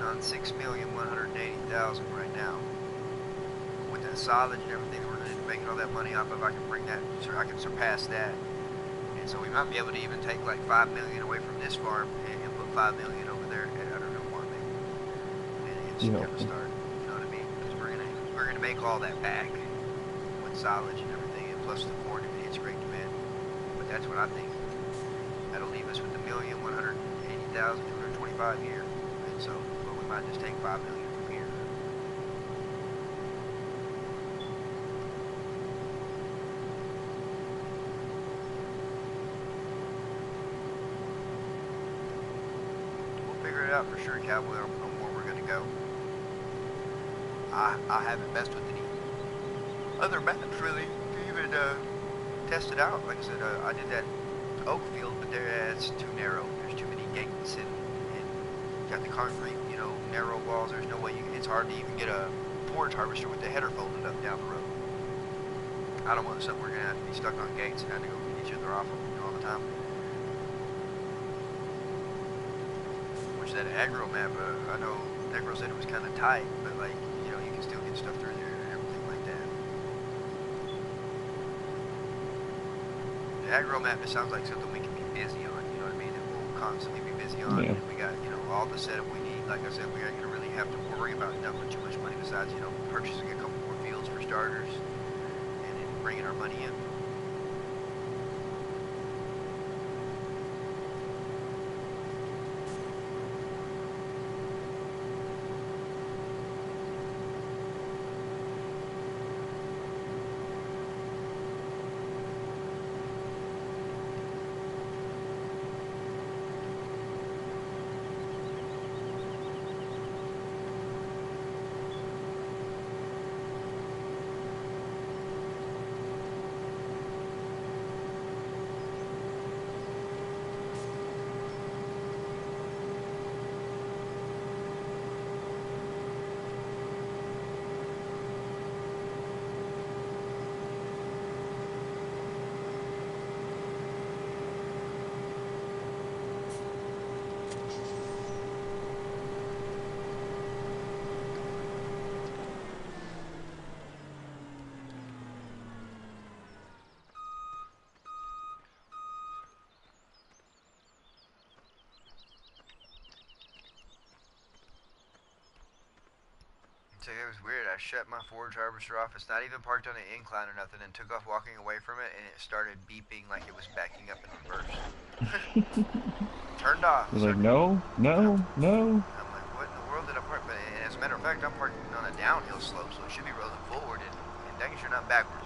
On 6,180,000 right now. With that silage and everything we're making all that money off of, I can bring that, I can surpass that. And so we might be able to even take like 5 million away from this farm and put 5 million over there at I don't know farm maybe. And it's kind of start, you know what I mean? Because we're gonna make all that back with silage and everything, and plus the corn if it hits great demand. But that's what I think. That'll leave us with 1,180,225 here. And so might just take 5 million from here. We'll figure it out for sure, Cowboy, on where we're going to go. I haven't messed with any other maps really to even test it out. Like I said, I did that oak field, but it's too narrow. There's too many gates and got the concrete, you know, narrow walls. There's no way it's hard to even get a forage harvester with the header folded up down the road. I don't want something we're gonna have to be stuck on gates and have to go get each other off of, you know, all the time. Which that aggro map, I know Negro said it was kind of tight, but like, you know, you can still get stuff through there and everything like that. The aggro map just sounds like something we can be busy on, you know what I mean? That we'll constantly be busy on. Yeah. We got, you know, all the setup we need. Like I said, we aren't going to really have to worry about dumping too much money besides, you know, purchasing a couple more fields for starters. And bringing our money in. So it was weird. I shut my forage harvester off. It's not even parked on an incline or nothing, and took off walking away from it, and it started beeping like it was backing up in reverse. Turned off. You're like, no, no, no. I'm like, what in the world did I park? But as a matter of fact, I'm parked on a downhill slope, so it should be rolling forward, and dang it, you're not backwards.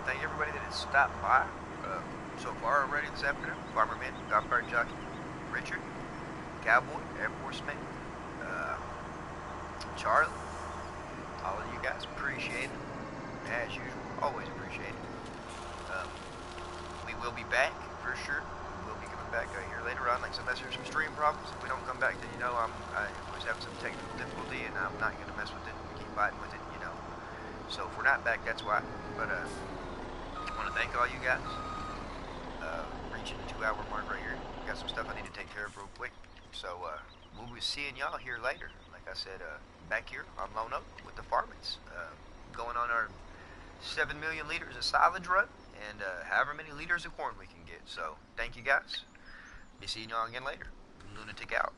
Thank everybody that has stopped by so far already this afternoon. Farmmit, golf cart jockey, Richard, Cowboy, Air Force Man, Charlie, all of you guys, appreciate it. As usual, always appreciate it. We will be back for sure. We will be coming back here later on. Like unless there's some stream problems, if we don't come back, then I was having some technical difficulty, and I'm not gonna mess with it. Keep fighting with it. So if we're not back, that's why. But I want to thank all you guys. Reaching the 2-hour mark right here. Got some stuff I need to take care of real quick. So we'll be seeing y'all here later. Like I said, back here on Lone Oak with the Farmmits. Going on our 7 million liters of silage run, and however many liters of corn we can get. So thank you guys. Be seeing y'all again later. Lunatic out.